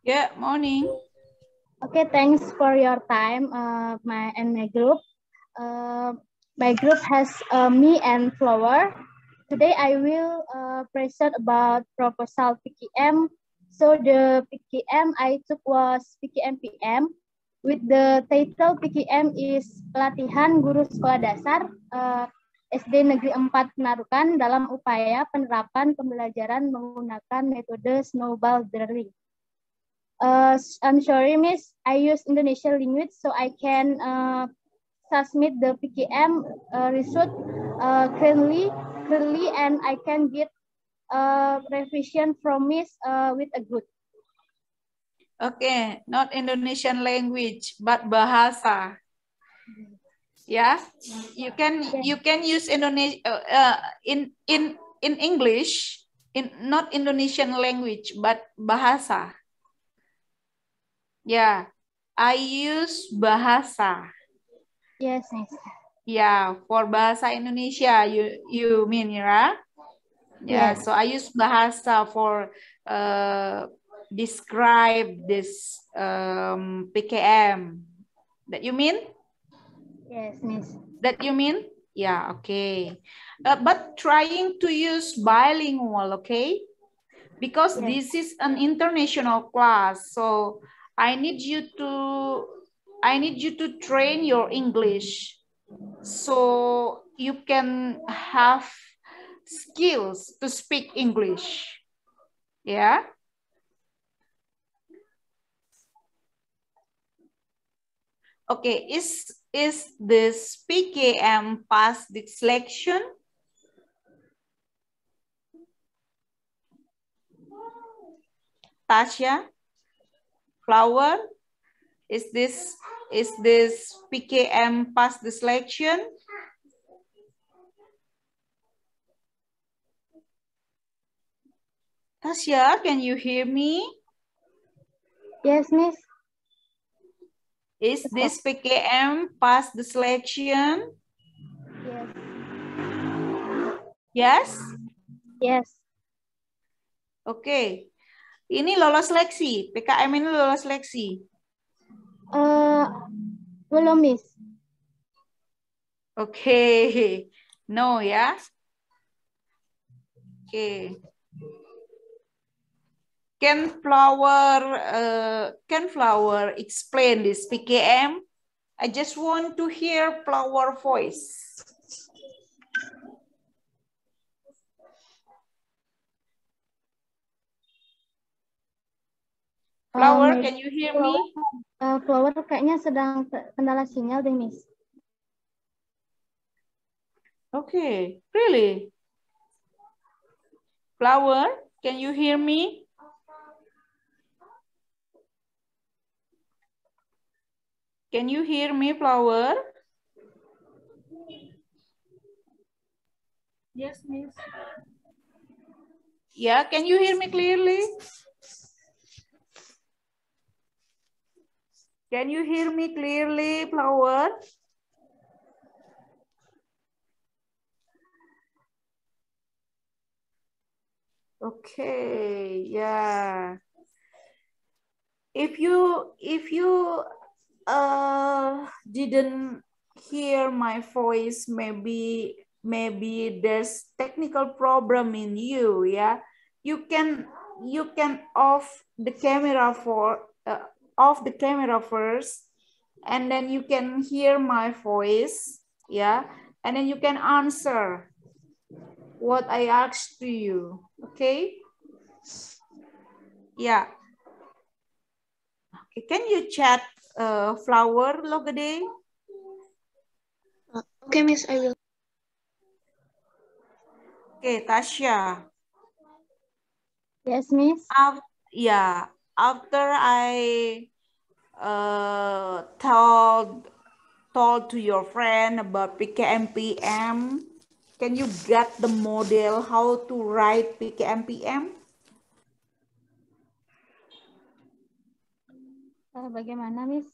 Yeah, morning. Okay, thanks for your time, my group. My group has me and Flower. Today I will present about proposal PKM. So the PKM I took was PKM PM. With the title PKM is Pelatihan Guru Sekolah Dasar SD Negeri 4 Penarukan dalam upaya penerapan pembelajaran menggunakan metode snowball drilling. I'm sorry, Miss. I use Indonesian language so I can submit the PKM result clearly, and I can get revision from Miss with a good. Okay, not Indonesian language, but bahasa. Yeah, you can use Indonesia in English, not Indonesian language, but bahasa. Yeah, I use bahasa. Yes, Miss. Yeah, for bahasa Indonesia, you mean, yeah? Yeah, Yes. so I use bahasa for describe this PKM. That you mean? Yes, Miss. That you mean? Yeah, okay. But trying to use bilingual, okay? Because yes. this is an international class, so I need you to train your English so you can have skills to speak English. Yeah. Okay, is this PKM past the selection? Tasha, Flower, is this PKM past the selection? Tasha, can you hear me? Yes, Miss. Is this PKM past the selection? Yes. Yes? Yes. Oke. Ini lolos seleksi. PKM ini lolos seleksi. Belum, Miss. Oke. No ya. Oke. Can Flower explain this PKM? I just want to hear Flower voice. Flower, can you hear me? Flower kayaknya sedang kendala sinyal deh, Miss. Okay, really? Flower, can you hear me? Can you hear me, Flower? Yes, Miss. Yeah, can you hear me clearly? Can you hear me clearly, Flower? Okay, yeah. If you didn't hear my voice, maybe there's technical problem in you, yeah. You can off the camera first, and then you can hear my voice, yeah. And then you can answer what I asked to you. Okay? Yeah. Okay. Can you chat Flower Logade? Okay, Miss, I will. Okay, Tasha. Yes, Miss. Yeah. After I told to your friend about PKMPM, can you get the model how to write PKMPM? Bagaimana, Miss?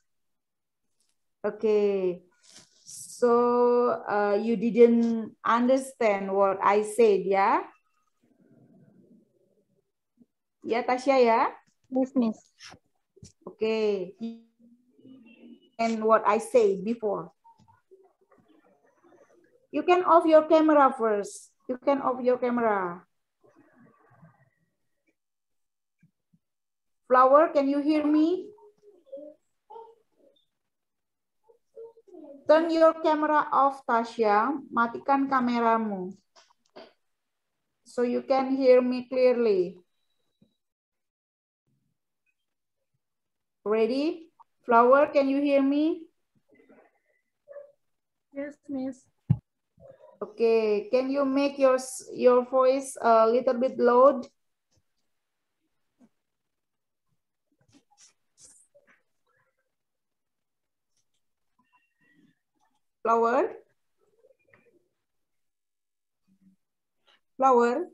Okay. So you didn't understand what I said, yeah? Ya, Tasya, ya? Yes, Miss. Okay. And what I said before. You can off your camera first. You can off your camera. Flower, can you hear me? Turn your camera off, Tasya. Matikan kameramu. So you can hear me clearly. Ready? Flower, can you hear me? Yes, Miss. Okay, can you make your voice a little bit loud? Flower? Flower?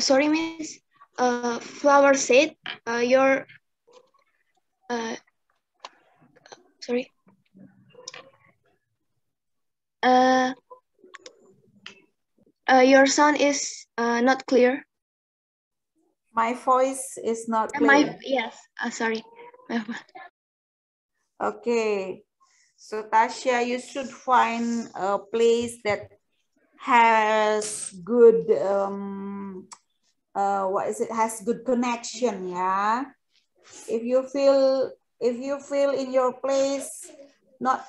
Sorry, Miss. Flower said your sorry. Your sound is not clear. My voice is not clear. Yes. Sorry. Okay. So Tasha, you should find a place that has good has good connection, yeah. If you feel in your place not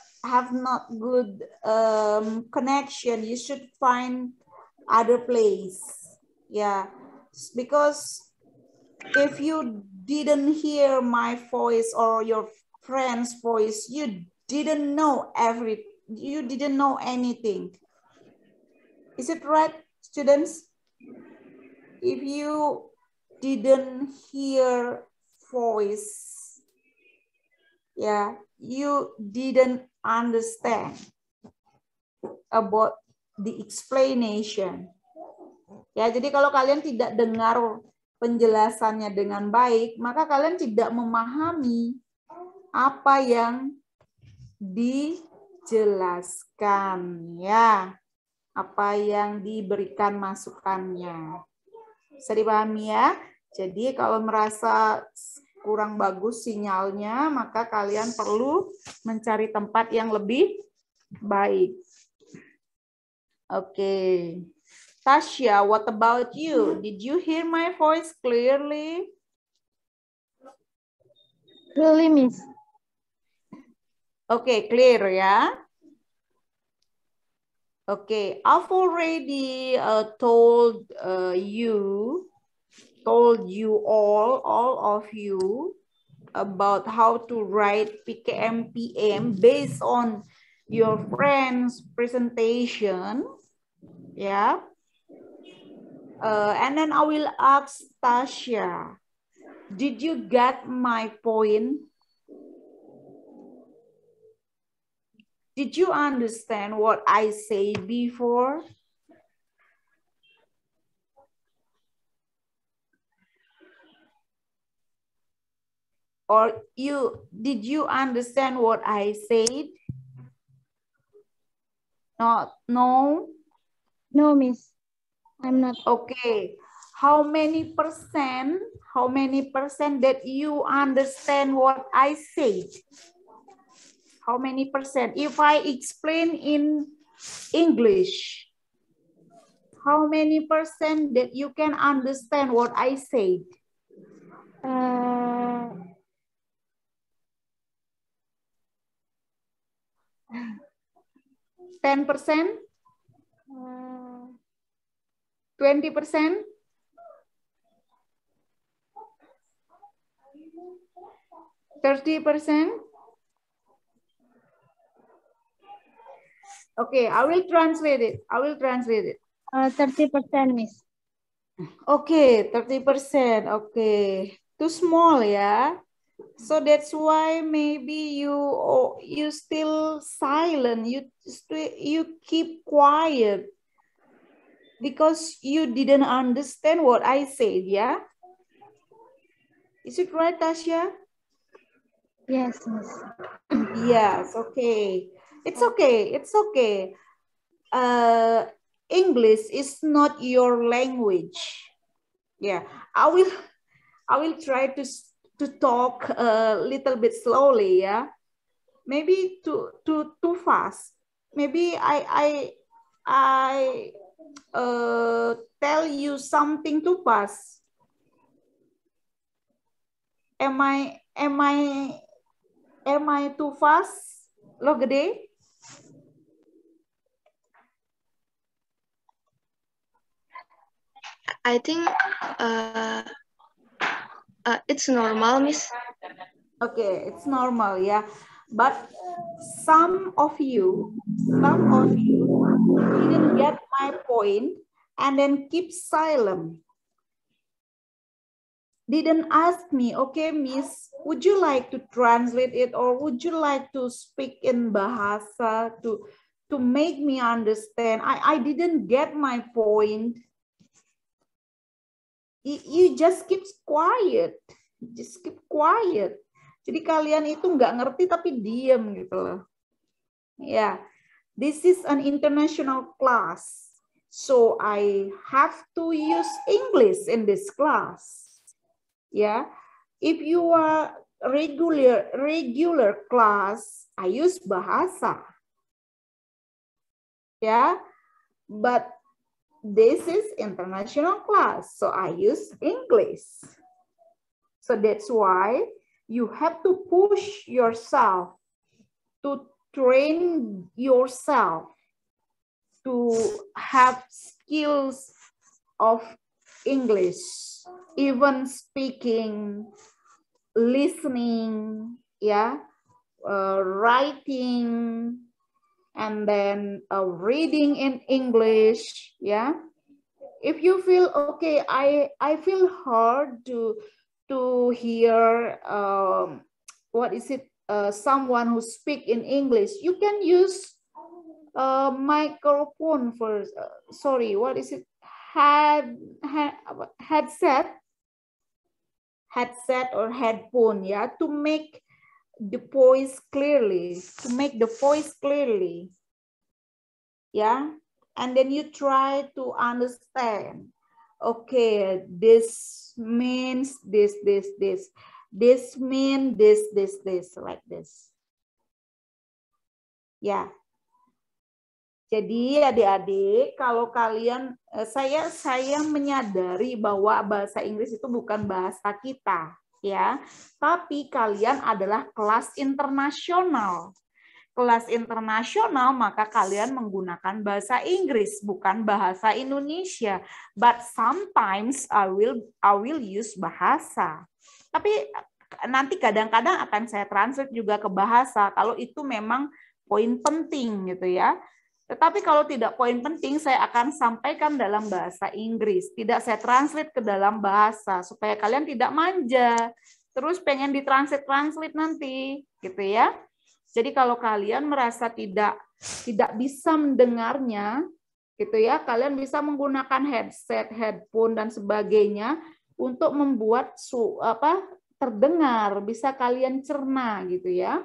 good connection, you should find other place, yeah, because if you didn't hear my voice or your friend's voice, you didn't know anything. Is it right, students? If you didn't hear voice, yeah, you didn't understand about the explanation. Ya, jadi kalau kalian tidak dengar penjelasannya dengan baik, maka kalian tidak memahami apa yang dijelaskan, ya. Apa yang diberikan masukannya. Bisa dipahami ya? Jadi kalau merasa kurang bagus sinyalnya, maka kalian perlu mencari tempat yang lebih baik. Oke. Tasya, what about you? Did you hear my voice clearly? Clearly, Miss. Oke, clear ya. Okay, I've already told you all of you about how to write PKMPM based on your friend's presentation, yeah. And then I will ask Tasha, did you get my point? Did you understand what I said before? Or did you understand what I said? No? No, Miss. I'm not. Okay. How many percent that you understand what I said? How many percent? If I explain in English, how many percent that you can understand what I said? 10%? 20%? 30%? Okay, I will translate it. 30%, Miss. Okay, 30%. Okay, too small, yeah. So that's why maybe you still silent. You keep quiet because you didn't understand what I said, yeah. Is it right, Tasha? Yes, Miss. Yes. Okay. It's okay. It's okay. English is not your language. Yeah, I will try to talk a little bit slowly. Yeah, maybe too fast. Maybe I tell you something too fast. Am I too fast? Lo gede? I think it's normal, Miss. Okay, it's normal, yeah. But some of you didn't get my point and then keep silent. Didn't ask me, okay, Miss, would you like to translate it or would you like to speak in Bahasa to make me understand? I didn't get my point. You just keep quiet. Just keep quiet. Jadi kalian itu nggak ngerti tapi diam gitu loh. Yeah, this is an international class. So I have to use English in this class. Yeah, if you are regular class, I use bahasa. Yeah, but this is international class, so I use English. So that's why you have to push yourself to train yourself to have skills of English, even speaking, listening, yeah, writing, and then reading in English, yeah. If you feel okay, I feel hard to hear what is it? Someone who speak in English. You can use microphone first. Sorry, what is it? Headset or headphone, yeah, to make the voice clearly, yeah. And then you try to understand, okay, this means this means this, like this, ya. Jadi adik-adik, kalau kalian, saya menyadari bahwa bahasa Inggris itu bukan bahasa kita, ya. Tapi kalian adalah kelas internasional. Kelas internasional, maka kalian menggunakan bahasa Inggris, bukan bahasa Indonesia. But sometimes I will use bahasa. Tapi nanti kadang-kadang akan saya translate juga ke bahasa kalau itu memang poin penting gitu ya. Tetapi kalau tidak poin penting, saya akan sampaikan dalam bahasa Inggris. Tidak saya translate ke dalam bahasa, supaya kalian tidak manja. Terus pengen ditranslate nanti, gitu ya. Jadi kalau kalian merasa tidak bisa mendengarnya, gitu ya, kalian bisa menggunakan headset, headphone, dan sebagainya untuk membuat terdengar, bisa kalian cerna, gitu ya.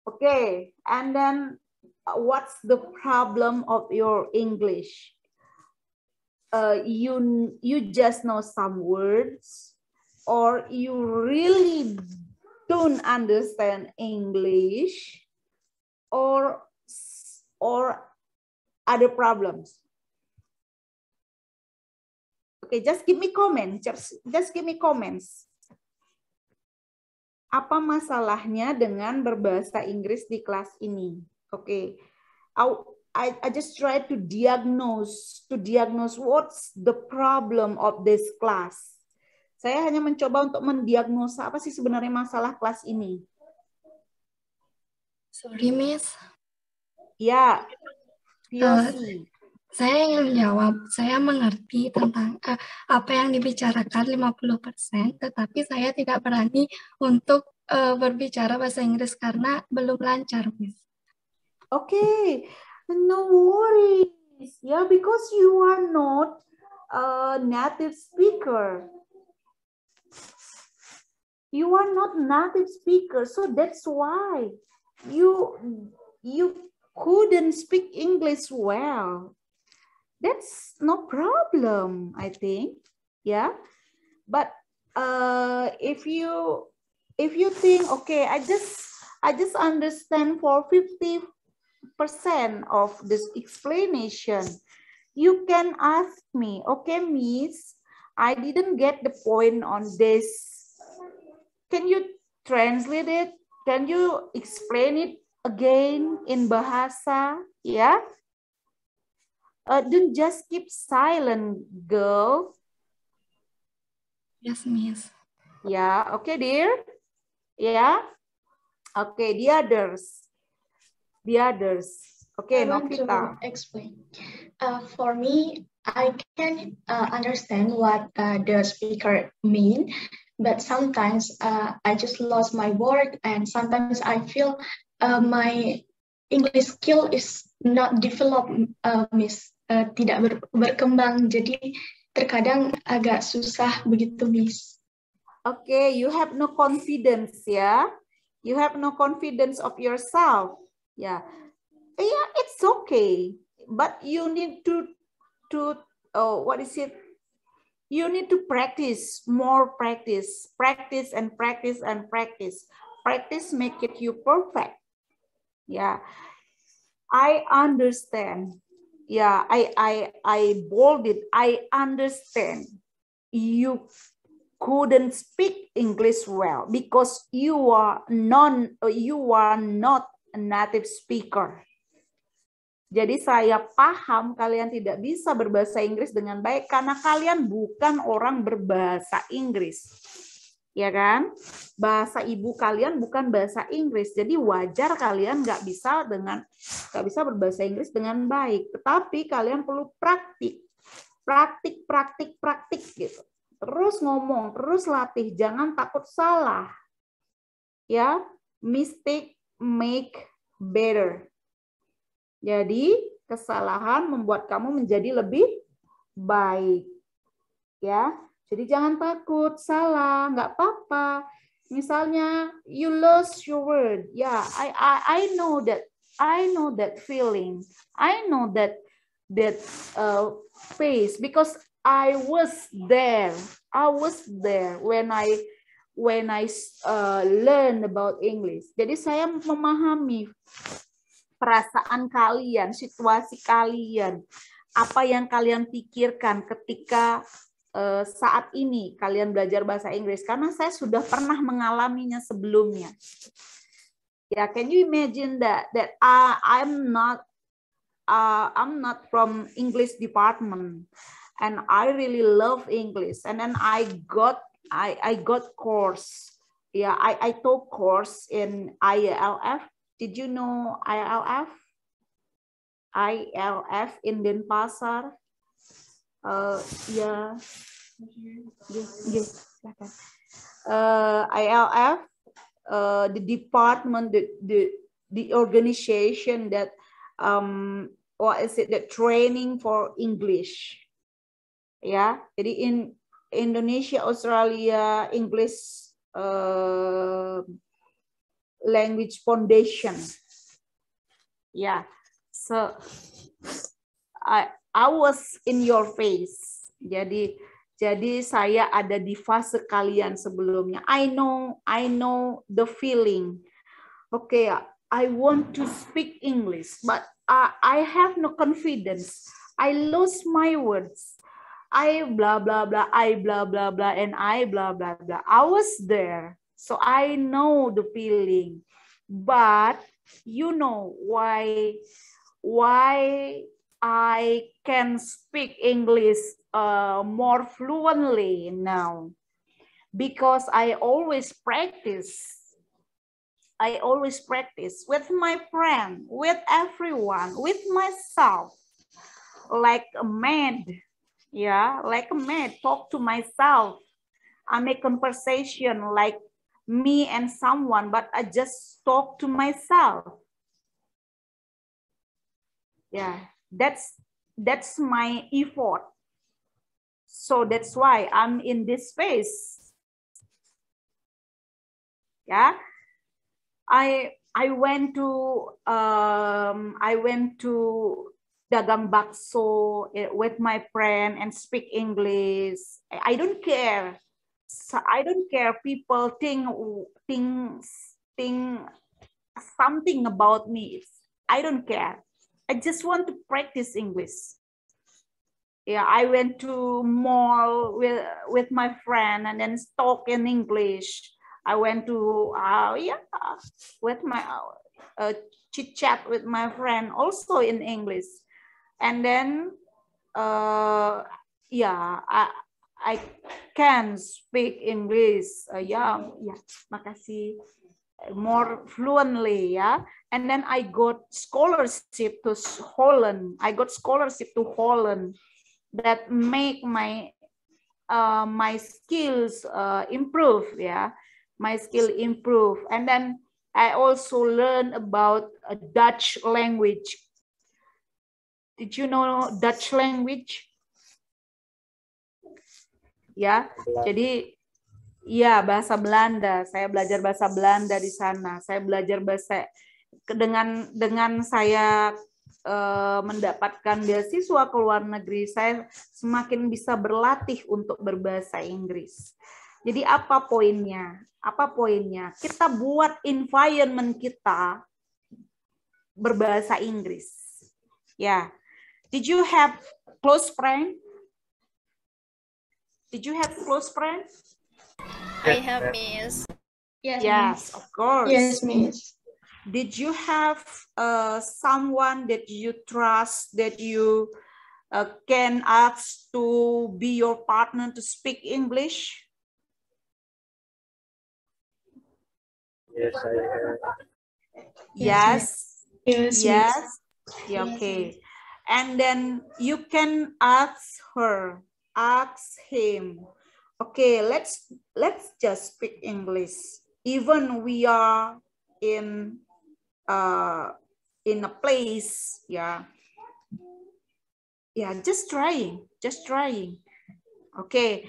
Okay, and then what's the problem of your English? You just know some words, or you really don't understand English, or other problems. Okay, just give me comments. Just give me comments. Apa masalahnya dengan berbahasa Inggris di kelas ini? Oke. I just try to diagnose what's the problem of this class. Saya hanya mencoba untuk mendiagnosa apa sih sebenarnya masalah kelas ini. Sorry, Miss. Ya, POC. Saya ingin menjawab, saya mengerti tentang apa yang dibicarakan 50%, tetapi saya tidak berani untuk berbicara bahasa Inggris karena belum lancar, Miss. Okay, no worries. Yeah, because you are not a native speaker. You are not native speaker, so that's why you couldn't speak English well. That's no problem, I think. Yeah, but if you think, okay, I just understand for 50% of this explanation, you can ask me, okay, Miss, I didn't get the point on this. Can you translate it? Can you explain it again in bahasa? Yeah. Don't just keep silent, girl. Yes, Miss. Yeah, okay, dear. Yeah. Okay, the others. Okay, I want Novita. to explain. For me, I can understand what the speaker mean, but sometimes I just lost my word, and sometimes I feel my English skill is not developed, Miss. Tidak berkembang, jadi terkadang agak susah begitu, Miss. Okay, you have no confidence, yeah? You have no confidence of yourself. Yeah, it's okay, but you need to what is it? You need to practice, more practice, and practice and practice. Practice make it you perfect. Yeah, I understand. Yeah, I bolded. I understand. You couldn't speak English well because you are not a native speaker. Jadi saya paham kalian tidak bisa berbahasa Inggris dengan baik karena kalian bukan orang berbahasa Inggris. Ya kan? Bahasa ibu kalian bukan bahasa Inggris. Jadi wajar kalian nggak bisa berbahasa Inggris dengan baik. Tetapi kalian perlu praktik gitu. Terus ngomong, terus latih, jangan takut salah. Ya, mistake make better. Jadi kesalahan membuat kamu menjadi lebih baik. Ya. Jadi jangan takut salah, nggak apa-apa. Misalnya you lost your word, yeah, I know that feeling, I know that phase because I was there when I learn about English. Jadi saya memahami perasaan kalian, situasi kalian, apa yang kalian pikirkan ketika saat ini kalian belajar bahasa Inggris karena saya sudah pernah mengalaminya sebelumnya. Ya, can you imagine that I'm not from English department and I really love English and then I got course. Yeah, I took course in ILF. Did you know ILF? ILF in Denpasar. Yeah. Yes. ILF, the department, the organization that what is it? The training for English. Ya, jadi in Indonesia, Australia, English Language Foundation. Ya, so I was in your face. Jadi saya ada di fase kalian sebelumnya. I know the feeling. Okay, I want to speak English, but I have no confidence. I lose my words. I blah blah blah, I blah blah blah, and I blah blah blah. I was there. So I know the feeling. But you know why I can speak English more fluently now? Because I always practice. I always practice with my friend, with everyone, with myself, like a mad. Yeah, like a mad, talk to myself. I make conversation like me and someone, but I just talk to myself. Yeah, that's my effort. So that's why I'm in this space. Yeah, I went to dagang bakso with my friend and speak English. I don't care. So I don't care people think something about me. I don't care. I just want to practice English. Yeah, I went to mall with my friend and then talk in English. I went to with my chit chat with my friend also in English, and then I can speak English. Makasih, more fluently, yeah. And then I got scholarship to Holland. I got scholarship to Holland that make my my skills improve, yeah. My skill improve. And then I also learned about a Dutch language. Did you know Dutch language? Ya, jadi ya bahasa Belanda. Saya belajar bahasa Belanda di sana. Saya belajar bahasa dengan saya mendapatkan beasiswa ke luar negeri, saya semakin bisa berlatih untuk berbahasa Inggris. Jadi apa poinnya? Apa poinnya? Kita buat environment kita berbahasa Inggris. Ya. Did you have close friend? Did you have close friend? I have, Miss. Yes, of course. Yes, Miss. Did you have someone that you trust, that you can ask to be your partner to speak English? Yes, I have. Yes. Yes. Yes. Yeah, okay. And then you can ask her, ask him. Okay, let's just speak English. Even we are in a place, yeah, just trying. Okay,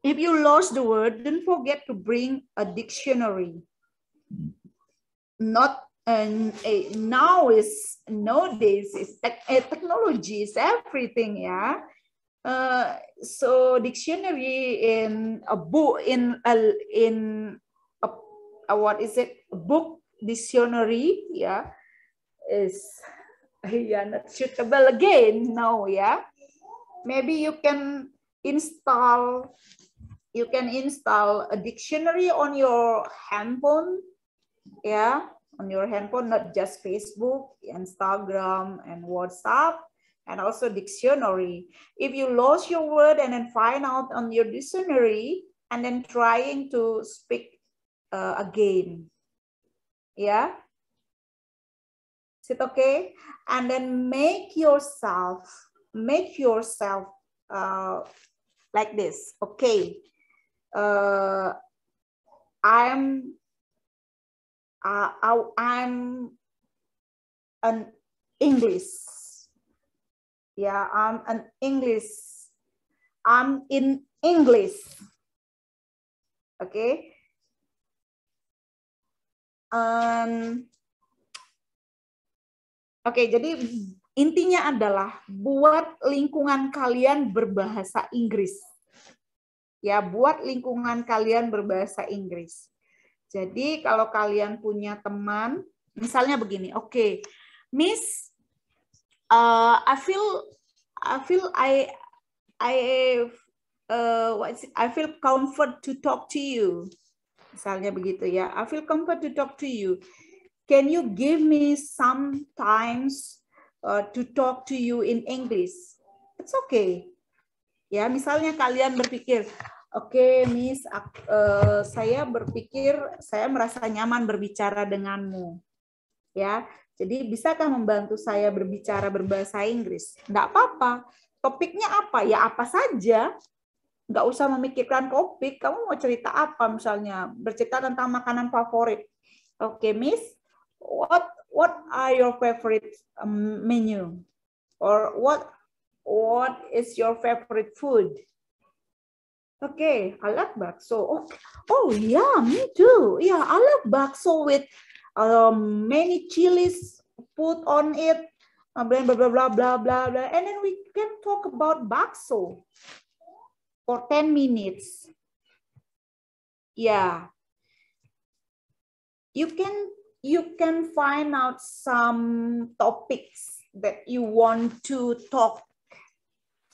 if you lost the word, don't forget to bring a dictionary. Not nowadays is technology is everything, yeah. So dictionary in a book, what is it, a book dictionary, yeah, is not suitable again. No, yeah. Maybe you can install a dictionary on your handphone, yeah, on your handphone, not just Facebook, Instagram, and WhatsApp, and also dictionary. If you lost your word and then find out on your dictionary and then trying to speak again, yeah, is it okay? And then make yourself like this. Okay, I'm an English. Yeah, I'm an English. I'm in English. Okay. Oke, jadi intinya adalah buat lingkungan kalian berbahasa Inggris. Ya, buat lingkungan kalian berbahasa Inggris. Jadi kalau kalian punya teman, misalnya begini, oke, Miss, I feel comfort to talk to you. Misalnya begitu ya. I feel comfort to talk to you. Can you give me some times to talk to you in English? It's okay. Ya, misalnya kalian berpikir, oke, Miss, saya berpikir saya merasa nyaman berbicara denganmu. Ya, jadi bisakah membantu saya berbicara berbahasa Inggris? Enggak apa-apa. Topiknya apa? Ya apa saja. Nggak usah memikirkan topik, kamu mau cerita apa misalnya, bercerita tentang makanan favorit. Oke, Miss, what are your favorite menu? Or what is your favorite food? Okay, I like bakso. Oh yeah, me too. Yeah, I like bakso with many chilies put on it, blah blah blah blah blah blah, and then we can talk about bakso for 10 minutes. Yeah. You can find out some topics that you want to talk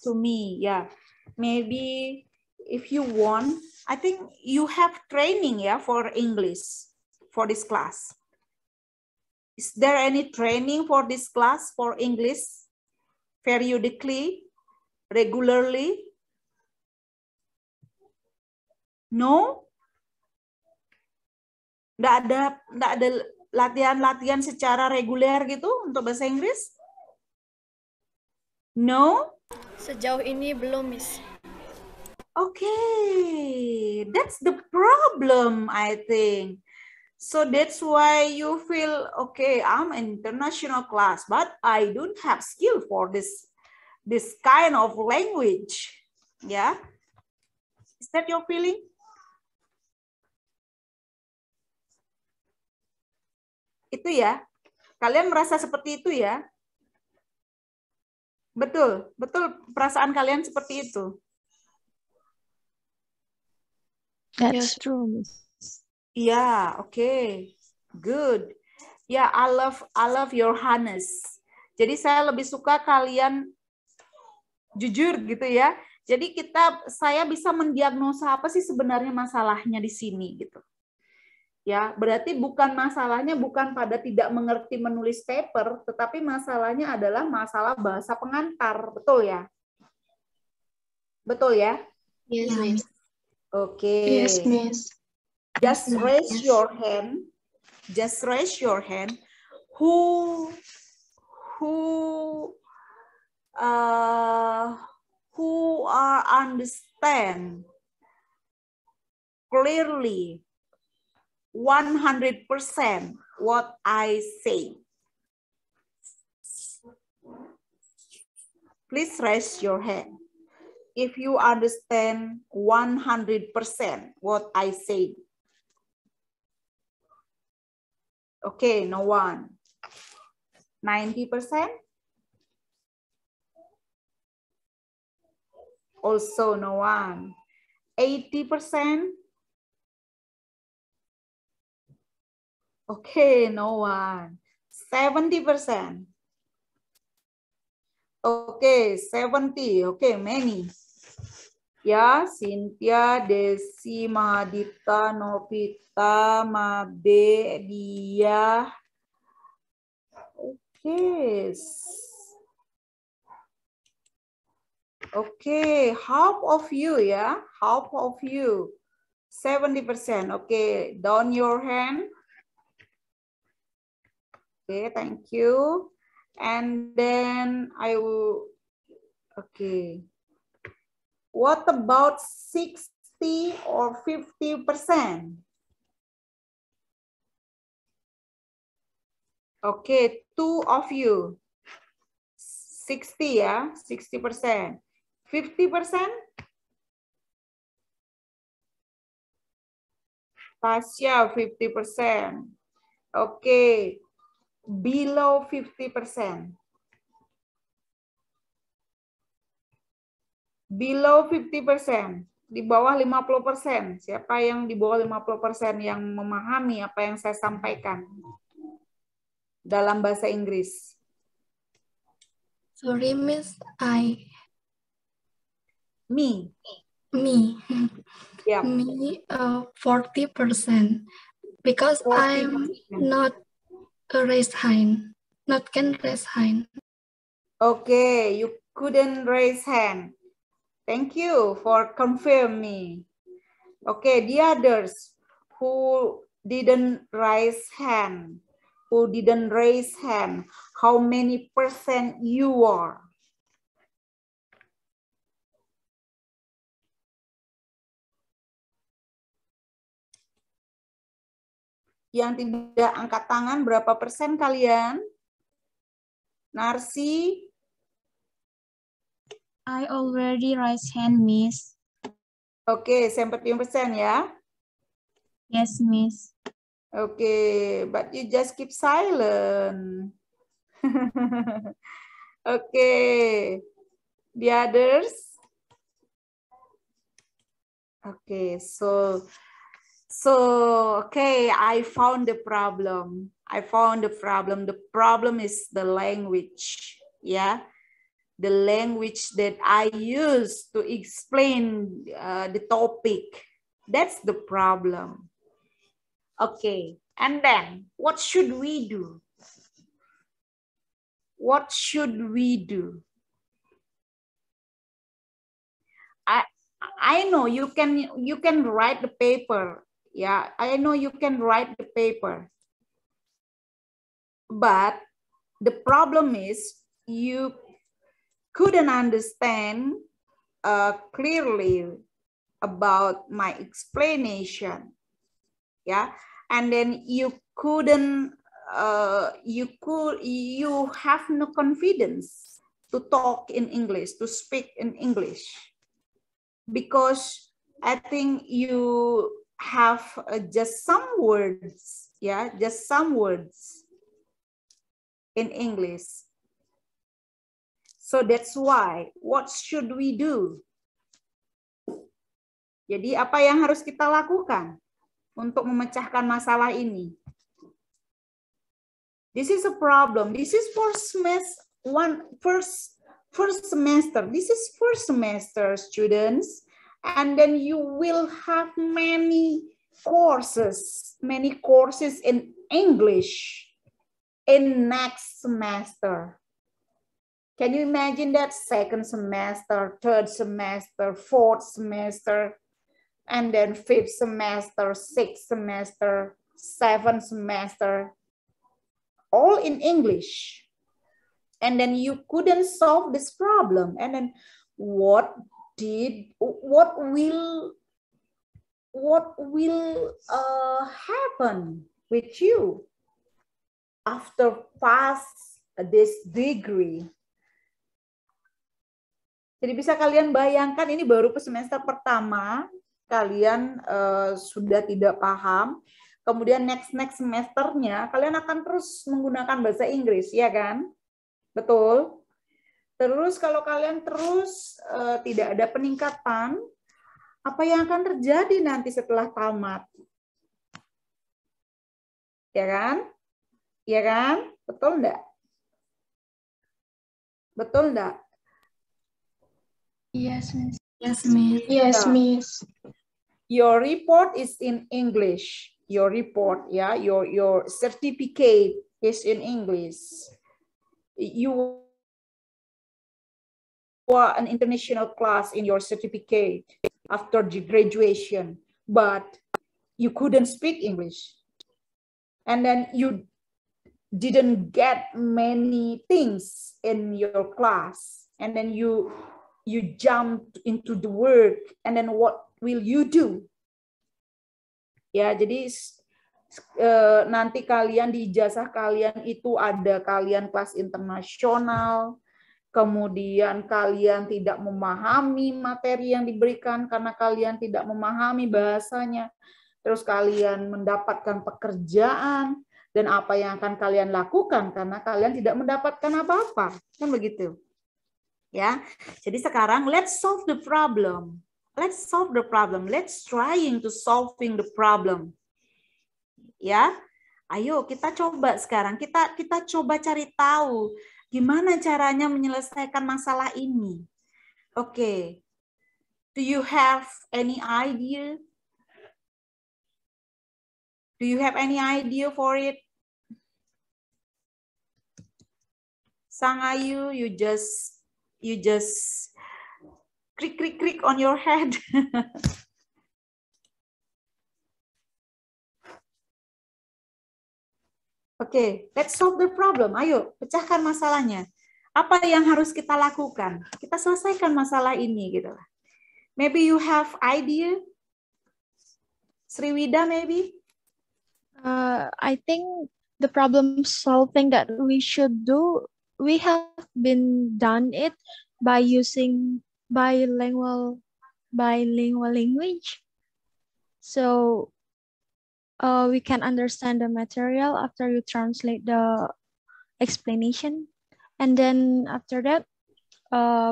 to me. Yeah. Maybe if you want, I think you have training, yeah, for English for this class. Is there any training for this class for English periodically, regularly? No? Nggak ada latihan-latihan secara reguler gitu untuk bahasa Inggris? No? Sejauh ini belum, Miss. Okay, that's the problem, I think. So that's why you feel, okay, I'm an international class, but I don't have skill for this kind of language. Yeah? Is that your feeling? Itu ya, kalian merasa seperti itu ya? Betul, betul perasaan kalian seperti itu. That's true. Yeah, okay, good. Yeah, I love your honest. Jadi saya lebih suka kalian jujur gitu ya. Jadi saya bisa mendiagnosa apa sih sebenarnya masalahnya di sini gitu. Ya, berarti masalahnya bukan pada tidak mengerti menulis paper, tetapi masalahnya adalah masalah bahasa pengantar, betul ya? Betul ya? Yes, Miss. Okay. Yes, Miss. Just raise your hand. Just raise your hand. Who understand clearly 100% what I say. Please raise your hand if you understand 100% what I say. Okay, no one. 90%? Also no one. 80%? Okay, no one. 70%. Okay, 70. Okay, many. Ya, Cynthia, Desi, Mahadita, Novita, Mabe, Dia. Okay. Okay, half of you ya, half of you. 70%. Okay, down your hand. Okay, thank you. And then I will, okay. What about 60 or 50%? Okay, two of you. 60 ya, 60%. 50%? Tasya, 50%. Okay. Below 50%. Below 50%. Di bawah 50%. Siapa yang di bawah 50% yang memahami apa yang saya sampaikan dalam bahasa Inggris? Sorry, Miss, Me. Me. Yeah. Me, 40%. Because 40%. I'm not a raise hand. Not can raise hand. Okay, you couldn't raise hand. Thank you for confirm me. Okay, the others who didn't raise hand, how many percent you are? Yang tidak angkat tangan berapa persen kalian? Narsi? I already raised hand, Miss. Okay, 40% ya? Yes, Miss. Okay, but you just keep silent. Okay, the others? Okay, so okay, I found the problem. The problem is the language, yeah. The language that I use to explain the topic. That's the problem. Okay, and then what should we do? What should we do? I know you can write the paper. Yeah, I know you can write the paper. But the problem is you couldn't understand clearly about my explanation. Yeah, and then you couldn't you have no confidence to talk in English, to speak in English, because I think you have just some words, yeah, just some words in English. So that's why, what should we do? Jadi apa yang harus kita lakukan untuk memecahkan masalah ini? This is a problem. This is first semester. This is first semester, students. And then you will have many courses in English in next semester. Can you imagine that? Second semester, third semester, fourth semester, and then fifth semester, sixth semester, seventh semester, all in English. And then you couldn't solve this problem. And then what will happen with you after pass this degree? Jadi bisa kalian bayangkan, ini baru semester pertama, kalian sudah tidak paham. Kemudian next semesternya kalian akan terus menggunakan bahasa Inggris, ya kan? Betul. Terus kalau kalian terus tidak ada peningkatan, apa yang akan terjadi nanti setelah tamat? Ya kan? Ya kan? Betul enggak? Betul enggak? Yes, Miss. Yes, Miss. Yes, Miss. Your report is in English. Your report, yeah, your certificate is in English. You are an international class in your certificate after the graduation, but you couldn't speak English. And then you didn't get many things in your class. And then you jumped into the work, and then what will you do? Ya, jadi nanti kalian di ijazah kalian itu ada kalian kelas internasional, kemudian kalian tidak memahami materi yang diberikan karena kalian tidak memahami bahasanya, terus kalian mendapatkan pekerjaan, dan apa yang akan kalian lakukan karena kalian tidak mendapatkan apa-apa, kan begitu? Ya, jadi sekarang let's solve the problem. Let's solve the problem. Let's trying to solving the problem. Ya, ayo kita coba sekarang. Kita coba cari tahu gimana caranya menyelesaikan masalah ini. Oke. Do you have any idea? Do you have any idea for it? Sang Ayu, you just click on your head. Oke, let's solve the problem. Ayo, pecahkan masalahnya. Apa yang harus kita lakukan? Kita selesaikan masalah ini gitu. Maybe you have idea? Sriwida maybe? I think the problem solving that we should do, we have been done it by using bilingual language. So we can understand the material after you translate the explanation. And then after that,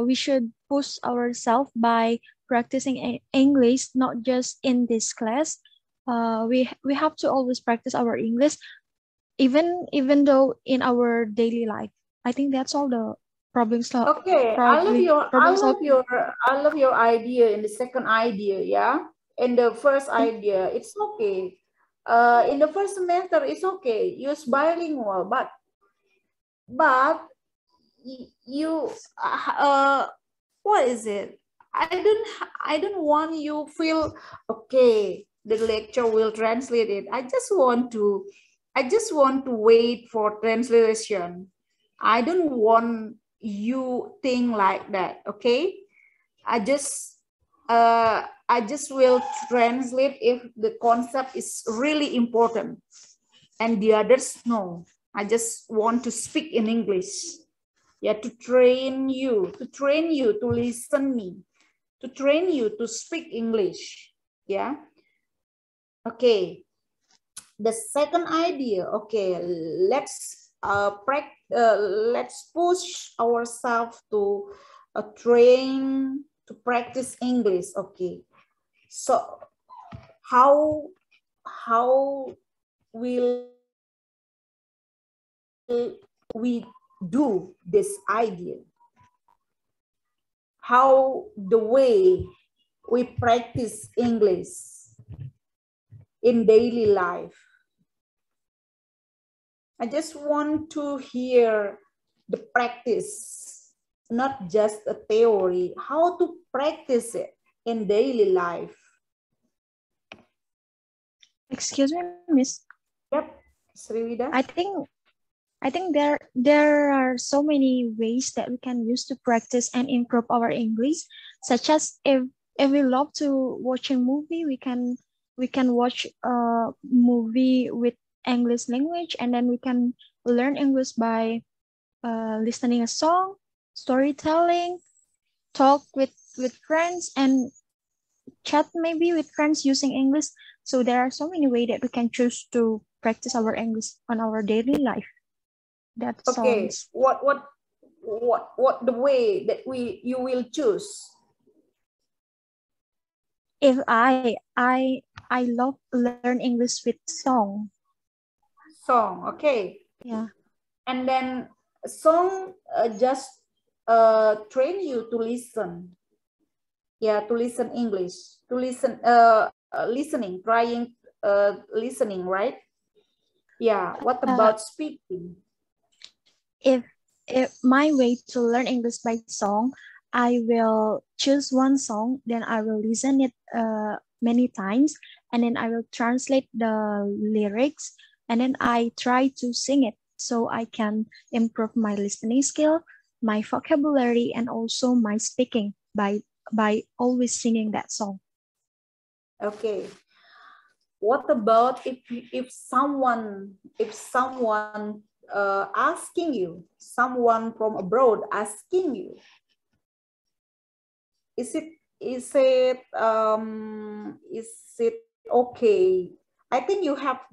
we should push ourselves by practicing English, not just in this class. We have to always practice our English, even though in our daily life. I think that's all the problems. Okay, I love your idea in the second idea, yeah. In the first idea, it's okay. In the first semester, it's okay. Use bilingual, but you what is it? I don't want you feel okay. The lecture will translate it. I just want to wait for translation. I don't want you think like that. Okay, I just will translate if the concept is really important, and the others no. I just want to speak in English. Yeah, to train you to listen me, to train you to speak English. Yeah. Okay. The second idea. Okay, let's push ourselves to train to practice English. Okay. So how will we do this idea? How the way we practice English in daily life? I just want to hear the practice, not just a theory, how to practice it in daily life. Excuse me, Miss. Yep, Sriwida. I think there are so many ways that we can use to practice and improve our English, such as if we love to watch a movie, we can watch a movie with English language, and then we can learn English by listening a song, storytelling, talk with friends, and chat maybe with friends using English. So there are so many ways that we can choose to practice our English on our daily life. That's okay. What the way that you will choose? If I love learn English with song. Okay. Yeah. And then song just train you to listen. Yeah, to listen English, to listen listening, trying listening, right? Yeah. What about speaking? If my way to learn English by song, I will choose one song, then I will listen it many times, and then I will translate the lyrics, and then I try to sing it so I can improve my listening skill, my vocabulary, and also my speaking by always singing that song. Okay. What about if someone asking you, someone from abroad asking you, is it okay? I think you have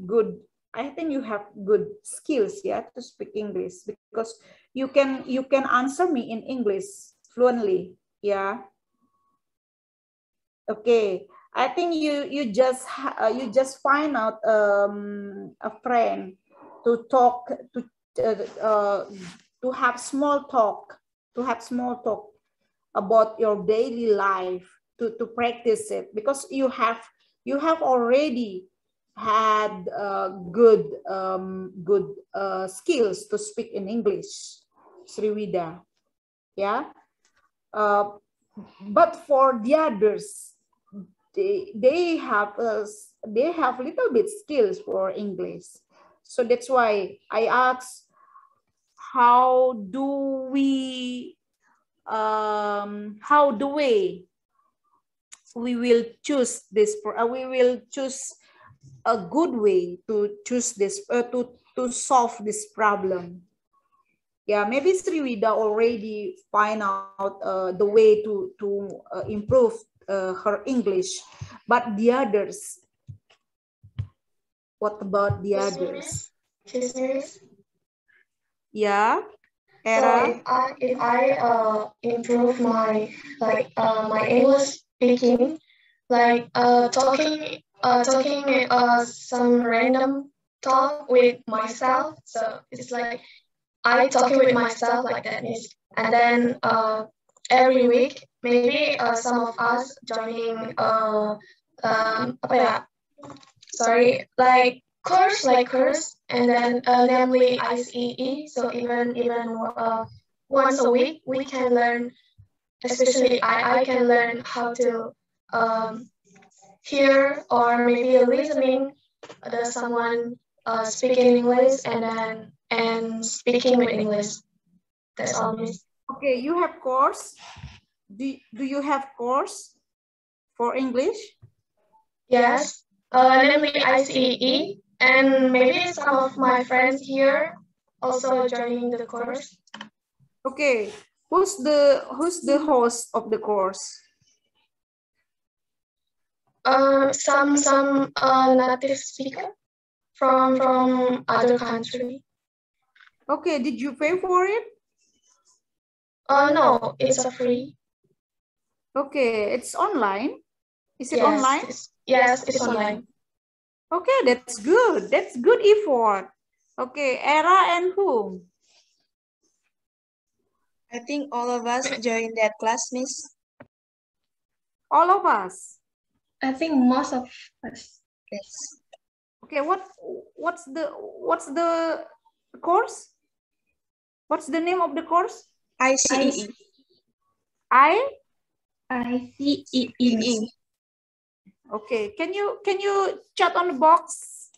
good skills, yeah, to speak English, because you can answer me in English fluently, yeah. Okay, I think you just find out a friend to talk to have small talk about your daily life. to practice it, because you have already had good skills to speak in English, Sriwida. Yeah. But for the others, they have little bit skills for English. So that's why I asked, how do we will choose this, we will choose a good way to choose this, to solve this problem. Yeah, maybe Sriwida already find out the way to improve her English, but the others, what about the others? Yeah, Era. So if I improve my my English speaking, like talking some random talk with myself. So it's like I talking with myself like that, and then every week maybe some of us joining like course, and then namely ICE. So even once a week we can learn, especially I can learn how to hear or maybe listening someone speaking English and speaking with English. That's all, Miss. Okay, you have course. Do you have course for English? Yes. Namely ICE, and maybe some of my friends here also joining the course. Okay, who's the host of the course? Some native speaker from other country. Okay, did you pay for it? No, it's a free. Okay, it's online. Is it online? Yes, it's online. Okay, that's good. That's good effort. Okay, Era and whom? I think all of us joined that class, Miss. All of us? I think most of us. Yes. Okay, what's the course? What's the name of the course? ICE. ICE. Okay, can you chat on the box?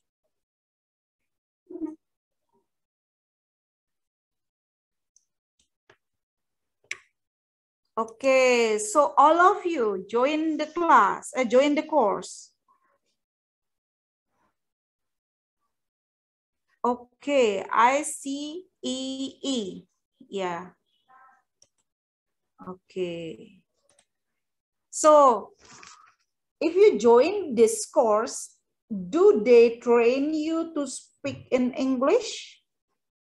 Okay, so all of you join the class, join the course. Okay, ICE. Yeah. Okay. So if you join this course, do they train you to speak in English?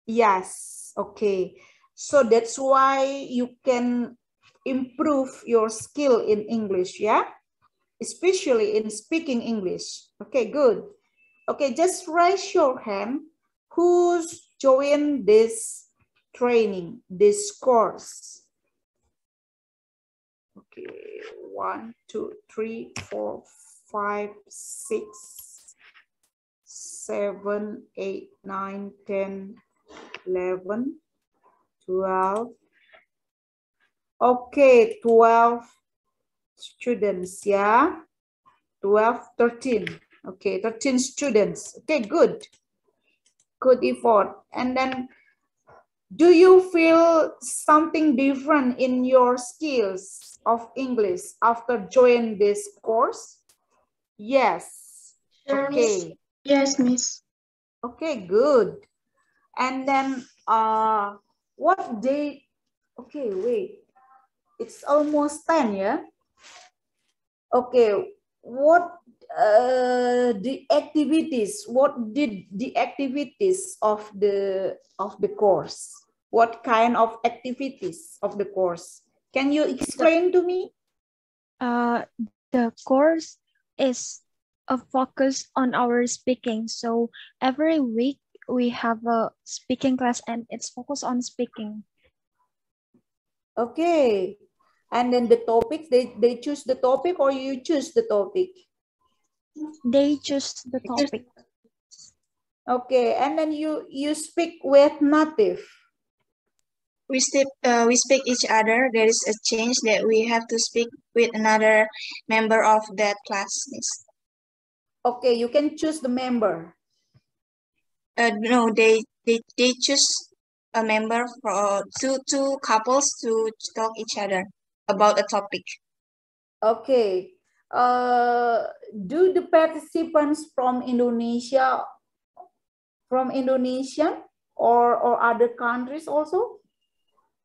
Yes. Okay. So that's why you can improve your skill in English, yeah? Especially in speaking English. Okay, good. Okay, just raise your hand. Who's joined this training, this course? Okay, 1, 2, 3, 4, 5, 6, 7, 8, 9, 10, 11, 12. Okay, 12 students, yeah? 12, 13. Okay, 13 students. Okay, good. Good effort. And then, do you feel something different in your skills of English after joining this course? Yes. Sure, okay. Miss. Yes, Miss. Okay, good. And then, what day? Okay, wait. It's almost 10, yeah? Okay, what the activities, what did the activities of the course? What kind of activities of the course? Can you explain to me? The course is a focus on our speaking. So every week we have a speaking class and it's focused on speaking. Okay. And then the topic, they choose the topic or you choose the topic? They choose the topic. Okay, and then you speak with native. We speak each other. There is a change that we have to speak with another member of that class, Miss. Okay, you can choose the member. No, they choose a member for two couples to talk each other about a topic. Okay. Do the participants from Indonesia or other countries also?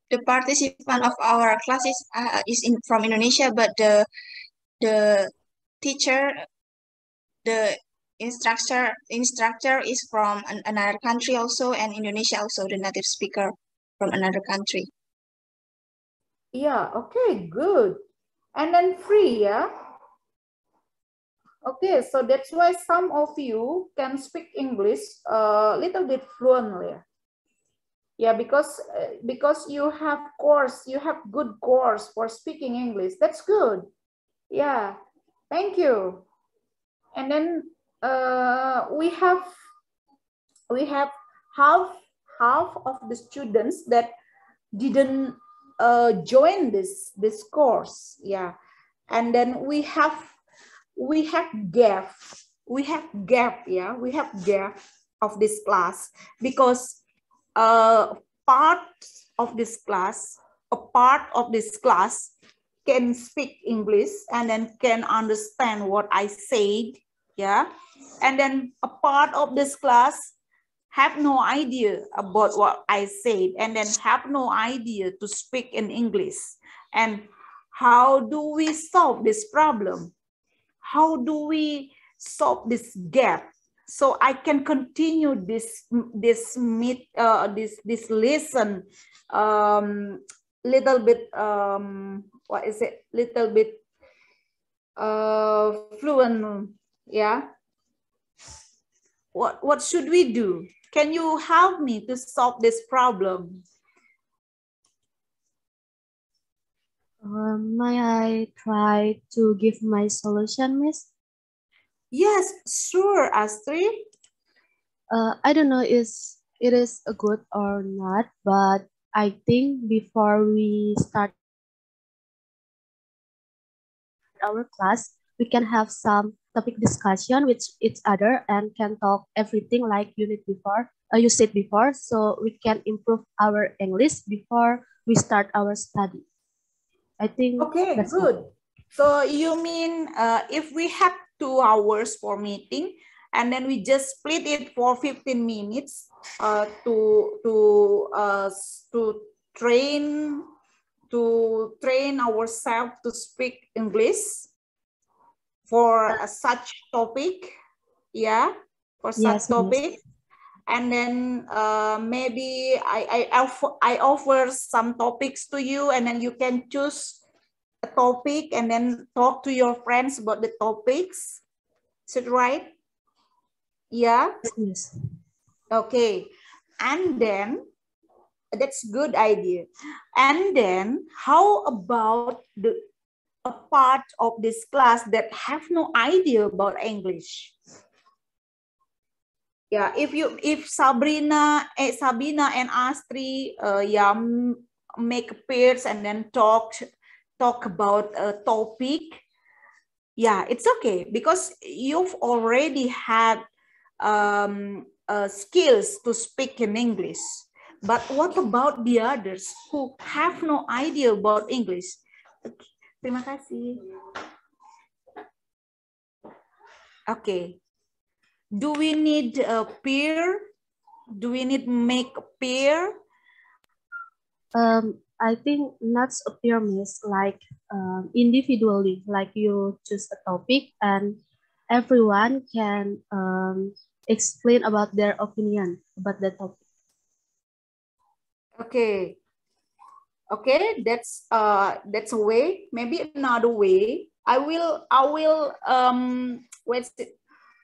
The participant of our classes is from Indonesia, but the teacher, the instructor is from another country also, and Indonesia also, the native speaker from another country. Yeah, okay, good. And then free, yeah? Okay, so that's why some of you can speak English a little bit fluently. Yeah, because you have good course for speaking English. That's good. Yeah, thank you. And then we have half of the students that didn't join this course. Yeah, and then we have gap. Yeah, we have gap of this class because a part of this class can speak English and then can understand what I said. Yeah, and then a part of this class have no idea about what I said and then have no idea to speak in English. And how do we solve this problem? How do we solve this gap? So I can continue this lesson little bit fluent. Yeah. What should we do? Can you help me to solve this problem? May I try to give my solution, Miss? Yes, sure, Astrid. I don't know if it is a good or not, but I think before we start our class, we can have some topic discussion with each other and can talk everything like you said before, so we can improve our English before we start our study. I think okay, that's good. all. So you mean if we have 2 hours for meeting and then we just split it for 15 minutes to train ourselves to speak English for such topic, yeah, for such topic. And then maybe I offer some topics to you, and then you can choose a topic and then talk to your friends about the topics. Is it right? Yeah. Yes. Okay. And then that's good idea. And then how about a part of this class that have no idea about English? Yeah, if Sabina and Astrid make pairs and then talk about a topic, yeah, it's okay because you've already had skills to speak in English. But what about the others who have no idea about English? Terima kasih. Okay. Do we need a peer? Do we need make a peer? I think not a peer, Miss, like individually, like you choose a topic and everyone can explain about their opinion about the topic. Okay. Okay, that's a way. Maybe another way. I will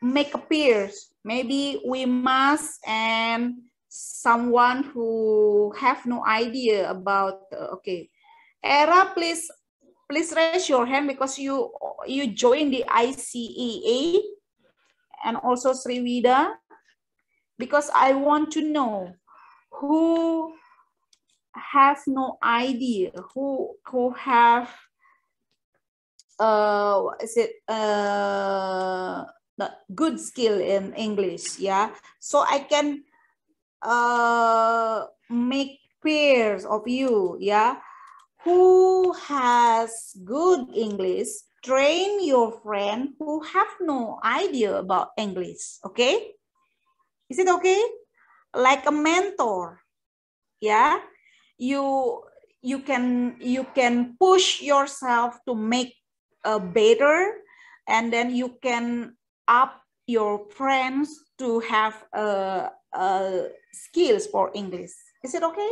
make a peers. Maybe we must and someone who have no idea about okay. Era, please please raise your hand because you join the ICEA and also Sriwida, because I want to know who have no idea, who have what is it, the good skill in English, yeah. So I can make pairs of you, yeah. Who has good English, train your friend who have no idea about English, okay? Is it okay? Like a mentor, yeah. You can push yourself to make better, and then you can up your friends to have skills for English. Is it okay?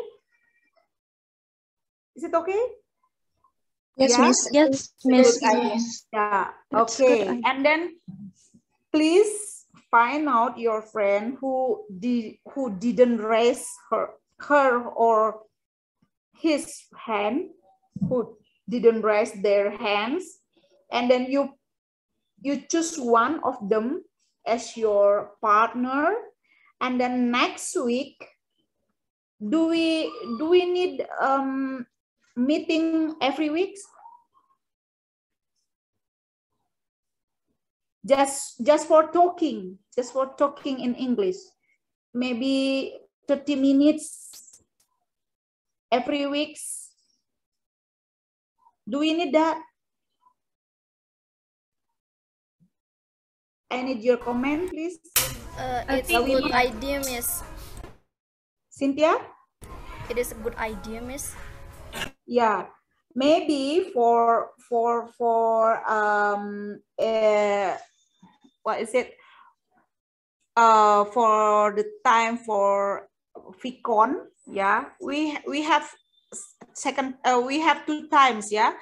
Is it okay? Yes, yeah? Miss. Yes, Miss. Miss. Yeah. That's Okay. good. And then please find out your friend who didn't raise her or his hand, who didn't raise their hands, and then you choose one of them as your partner, and then next week do we need meeting every week? Just for talking in English, maybe 30 minutes every week. Do we need that? I need your comment, please. It's a good idea, Miss. Cynthia? It is a good idea, Miss. Yeah, maybe for what is it? For the time for FICON, yeah, we have we have 2 times, yeah,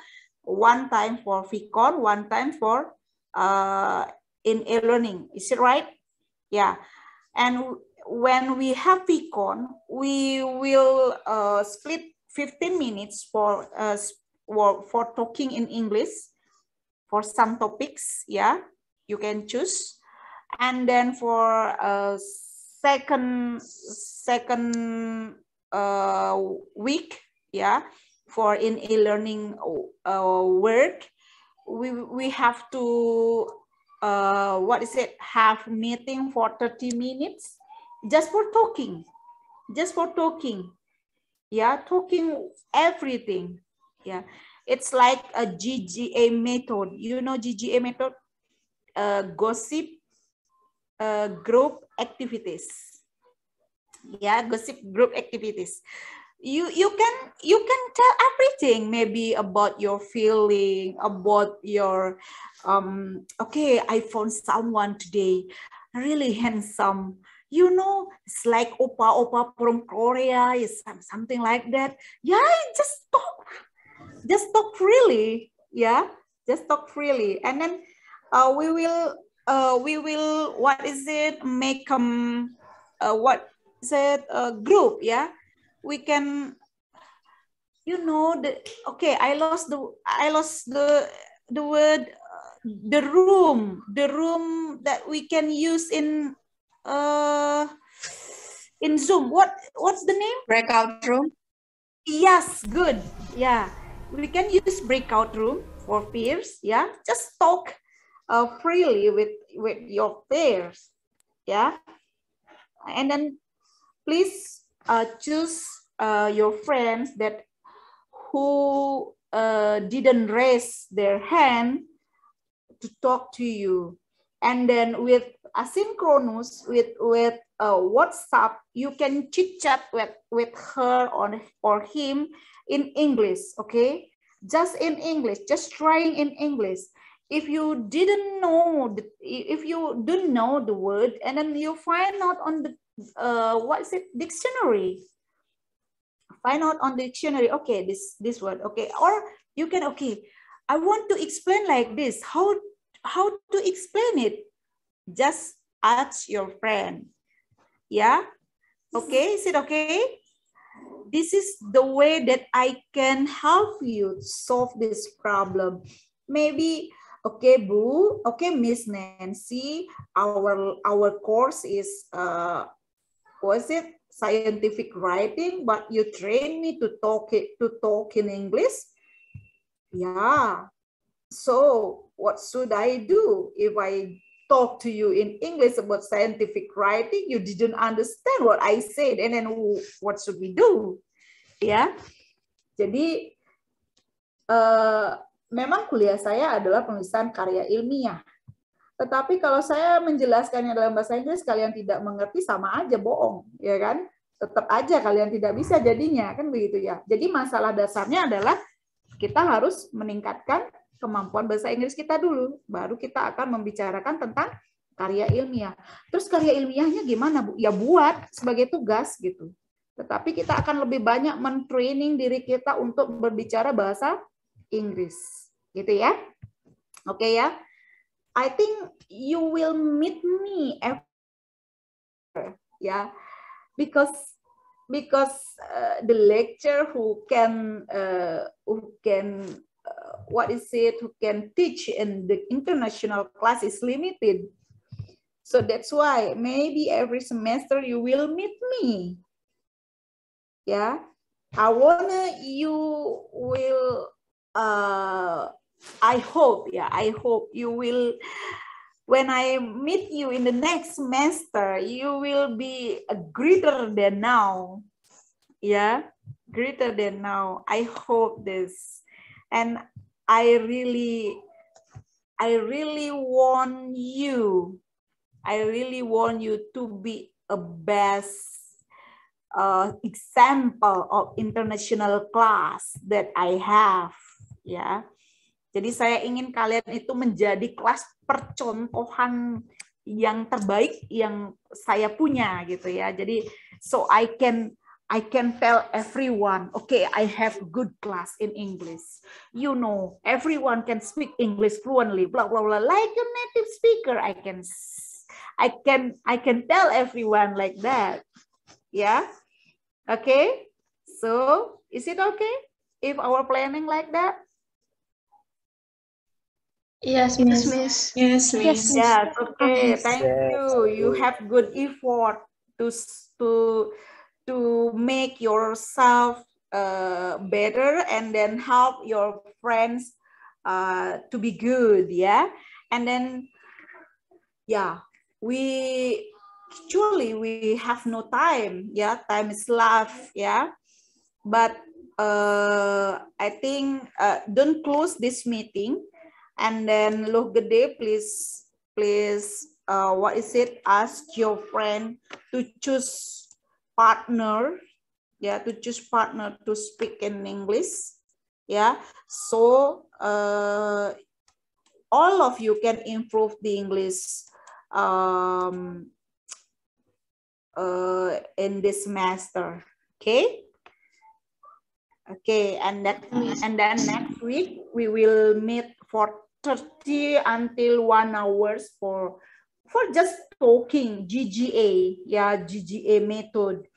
1 time for FICON, 1 time for in e-learning. Is it right? Yeah, and when we have FICON, we will split 15 minutes for talking in English for some topics, yeah, you can choose. And then for second week, yeah, for in e-learning work, we have to what is it, have meeting for 30 minutes just for talking, yeah, talking everything, yeah. It's like a GGA method. You know GGA method? Gossip group activities. Yeah, gossip group activities. You can tell everything, maybe about your feeling, about your okay, I found someone today really handsome, you know, it's like opa from Korea, is something like that. Yeah, just talk freely, yeah, just talk freely. And then we will what is it, make what is it, group, yeah. We can, you know, okay, I lost the word, the room that we can use in Zoom. What's the name? Breakout room. Yes, good. Yeah, we can use breakout room for peers. Yeah, just talk freely with your peers. Yeah, and then please choose your friends that who didn't raise their hand to talk to you. And then with asynchronous, with WhatsApp, you can chit chat with her or him in English, okay? Just in English, just trying in English. If you didn't know, if you don't know the word, and then you find out on the what is it, dictionary. Find out on the dictionary, okay, this word, okay. Or you can, okay, I want to explain like this. How to explain it? Just ask your friend. Yeah, okay, is it okay? this is the way that I can help you solve this problem. Maybe, okay, Bu, okay, Miss Nancy, our course is, was it scientific writing, but you train me to talk in English. Yeah. So what should I do if I talk to you in English about scientific writing? You didn't understand what I said, and then what should we do? Ya. Jadi memang kuliah saya adalah penulisan karya ilmiah. Tetapi kalau saya menjelaskannya dalam bahasa Inggris, kalian tidak mengerti, sama aja bohong, ya kan? Tetap aja kalian tidak bisa jadinya, kan begitu ya. Jadi masalah dasarnya adalah kita harus meningkatkan kemampuan bahasa Inggris kita dulu, baru kita akan membicarakan tentang karya ilmiah. Terus karya ilmiahnya gimana, Bu? Ya buat sebagai tugas gitu. Tetapi kita akan lebih banyak men-training diri kita untuk berbicara bahasa Inggris, gitu ya. Oke ya. I think you will meet me after, yeah, because the lecturer who can what is it, who can teach in the international class is limited. So that's why maybe every semester you will meet me. Yeah, I wanna you will. I hope you will, when I meet you in the next semester, you will be greater than now. Yeah, greater than now. I hope this. And I really want you to be a best example of international class that I have. Ya, jadi saya ingin kalian itu menjadi kelas percontohan yang terbaik yang saya punya gitu ya. Jadi so I can tell everyone, okay, I have good class in English. You know, everyone can speak English fluently, blah blah blah, like a native speaker. I can tell everyone like that. Yeah, okay. So is it okay if our planning like that? Yes, Miss. Yes, Miss. Yes, okay. Thank you. You have good effort to make yourself better and then help your friends to be good, yeah. And then, yeah, we have no time, yeah. Time is life, yeah. But I think don't close this meeting. And then look gede, please, what is it? Ask your friend to choose partner, yeah, to choose partner to speak in English, yeah. So all of you can improve the English in this semester, okay? Okay, and then next week we will meet for 30 until 1 hour for just talking, GGA, yeah, GGA method,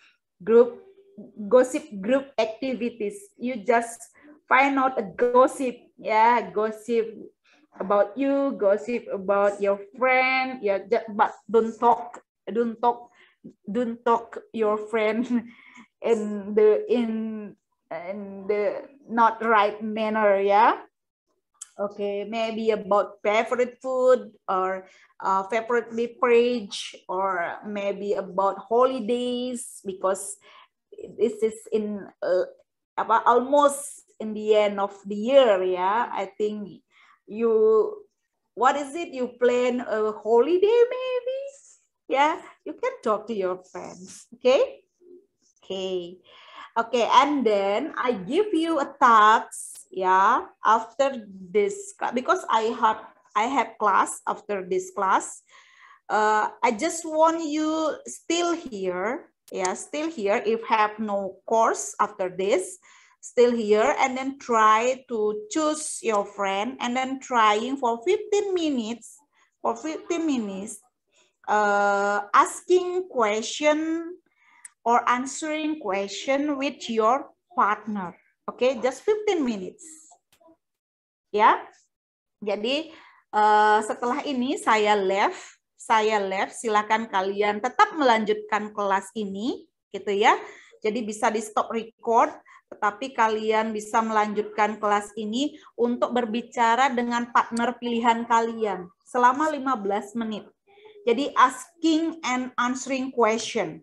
gossip group activities. You just find out a gossip, yeah, gossip about you, gossip about your friend, yeah, but don't talk your friend in the not right manner, yeah. Okay, maybe about favorite food or favorite beverage, or maybe about holidays, because this is in almost in the end of the year, yeah. I think what is it? You plan a holiday maybe, yeah. You can talk to your friends, okay? Okay. Okay, and then I give you a task, yeah, after this, because I have class after this class. I just want you still here, yeah, still here. If have no course after this, still here, and then try to choose your friend, and then trying for 15 minutes, asking question or answering question with your partner. Okay, just 15 minutes. Ya. Jadi setelah ini saya left, silakan kalian tetap melanjutkan kelas ini gitu ya. Jadi bisa di stop record, tetapi kalian bisa melanjutkan kelas ini untuk berbicara dengan partner pilihan kalian selama 15 menit. Jadi asking and answering question.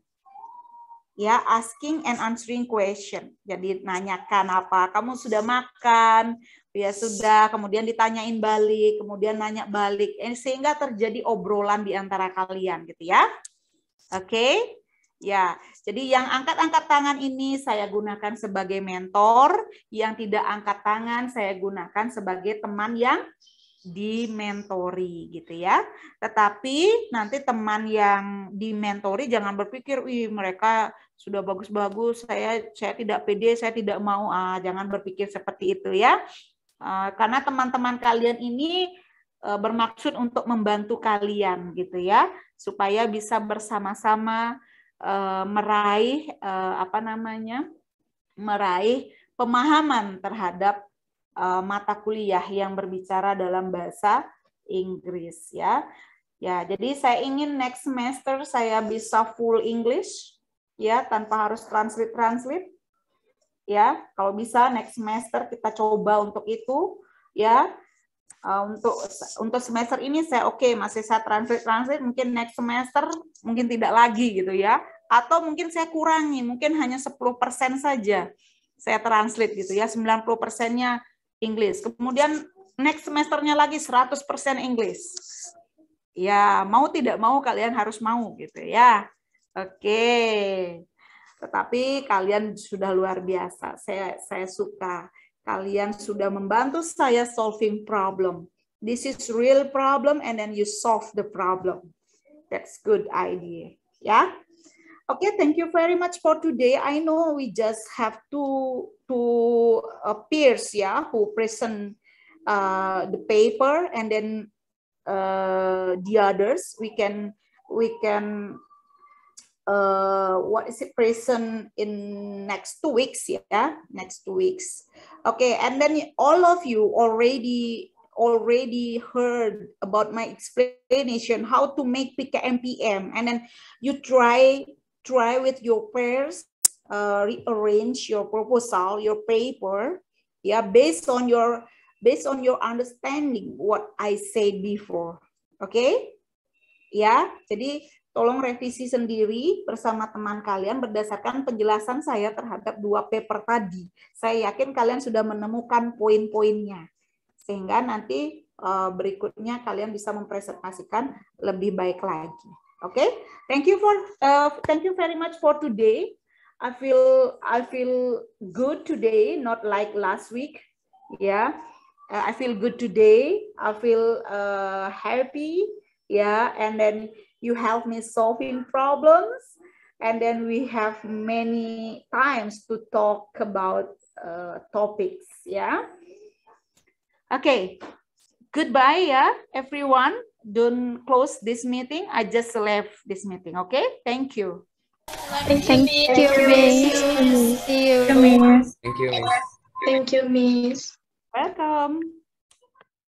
Ya, asking and answering question. Jadi nanyakan apa? Kamu sudah makan? Ya sudah, kemudian ditanyain balik, kemudian nanya balik. Sehingga terjadi obrolan di antara kalian gitu ya. Oke. Ya, jadi yang angkat-angkat tangan ini saya gunakan sebagai mentor, yang tidak angkat tangan saya gunakan sebagai teman yang dimentori gitu ya. Tetapi nanti teman yang dimentori jangan berpikir, wih mereka sudah bagus-bagus, saya tidak pede, saya tidak mau. Jangan berpikir seperti itu ya. Karena teman-teman kalian ini bermaksud untuk membantu kalian gitu ya, supaya bisa bersama-sama meraih meraih pemahaman terhadap mata kuliah yang berbicara dalam bahasa Inggris ya. Ya, jadi saya ingin next semester saya bisa full English ya, tanpa harus translate. Ya, kalau bisa next semester kita coba untuk itu ya. Untuk semester ini saya masih saya translate, mungkin next semester mungkin tidak lagi gitu ya. Atau mungkin saya kurangi, mungkin hanya 10% saja saya translate gitu ya, 90%-nya English. Kemudian next semesternya lagi 100% English. Ya, mau tidak mau kalian harus mau gitu ya. Oke. Tetapi kalian sudah luar biasa. Saya suka. Kalian sudah membantu saya solving problem. This is real problem and then you solve the problem. That's good idea. Yeah. Okay, thank you very much for today. I know we just have two peers who present the paper, and then the others we can present in next 2 weeks next 2 weeks. Okay, and then all of you already heard about my explanation how to make PKM-PM, and then you try with your peers, rearrange your proposal, your paper, based on your understanding what I said before. Okay, jadi tolong revisi sendiri bersama teman kalian berdasarkan penjelasan saya terhadap 2 paper tadi. Saya yakin kalian sudah menemukan poin-poinnya, sehingga nanti berikutnya kalian bisa mempresentasikan lebih baik lagi. Okay, thank you very much for today. I feel good today, not like last week. I feel good today. I feel happy. And then you help me solving problems, and then we have many times to talk about topics. Okay, goodbye everyone. Don't close this meeting. I just left this meeting. Okay, thank you. Thank you, Miss.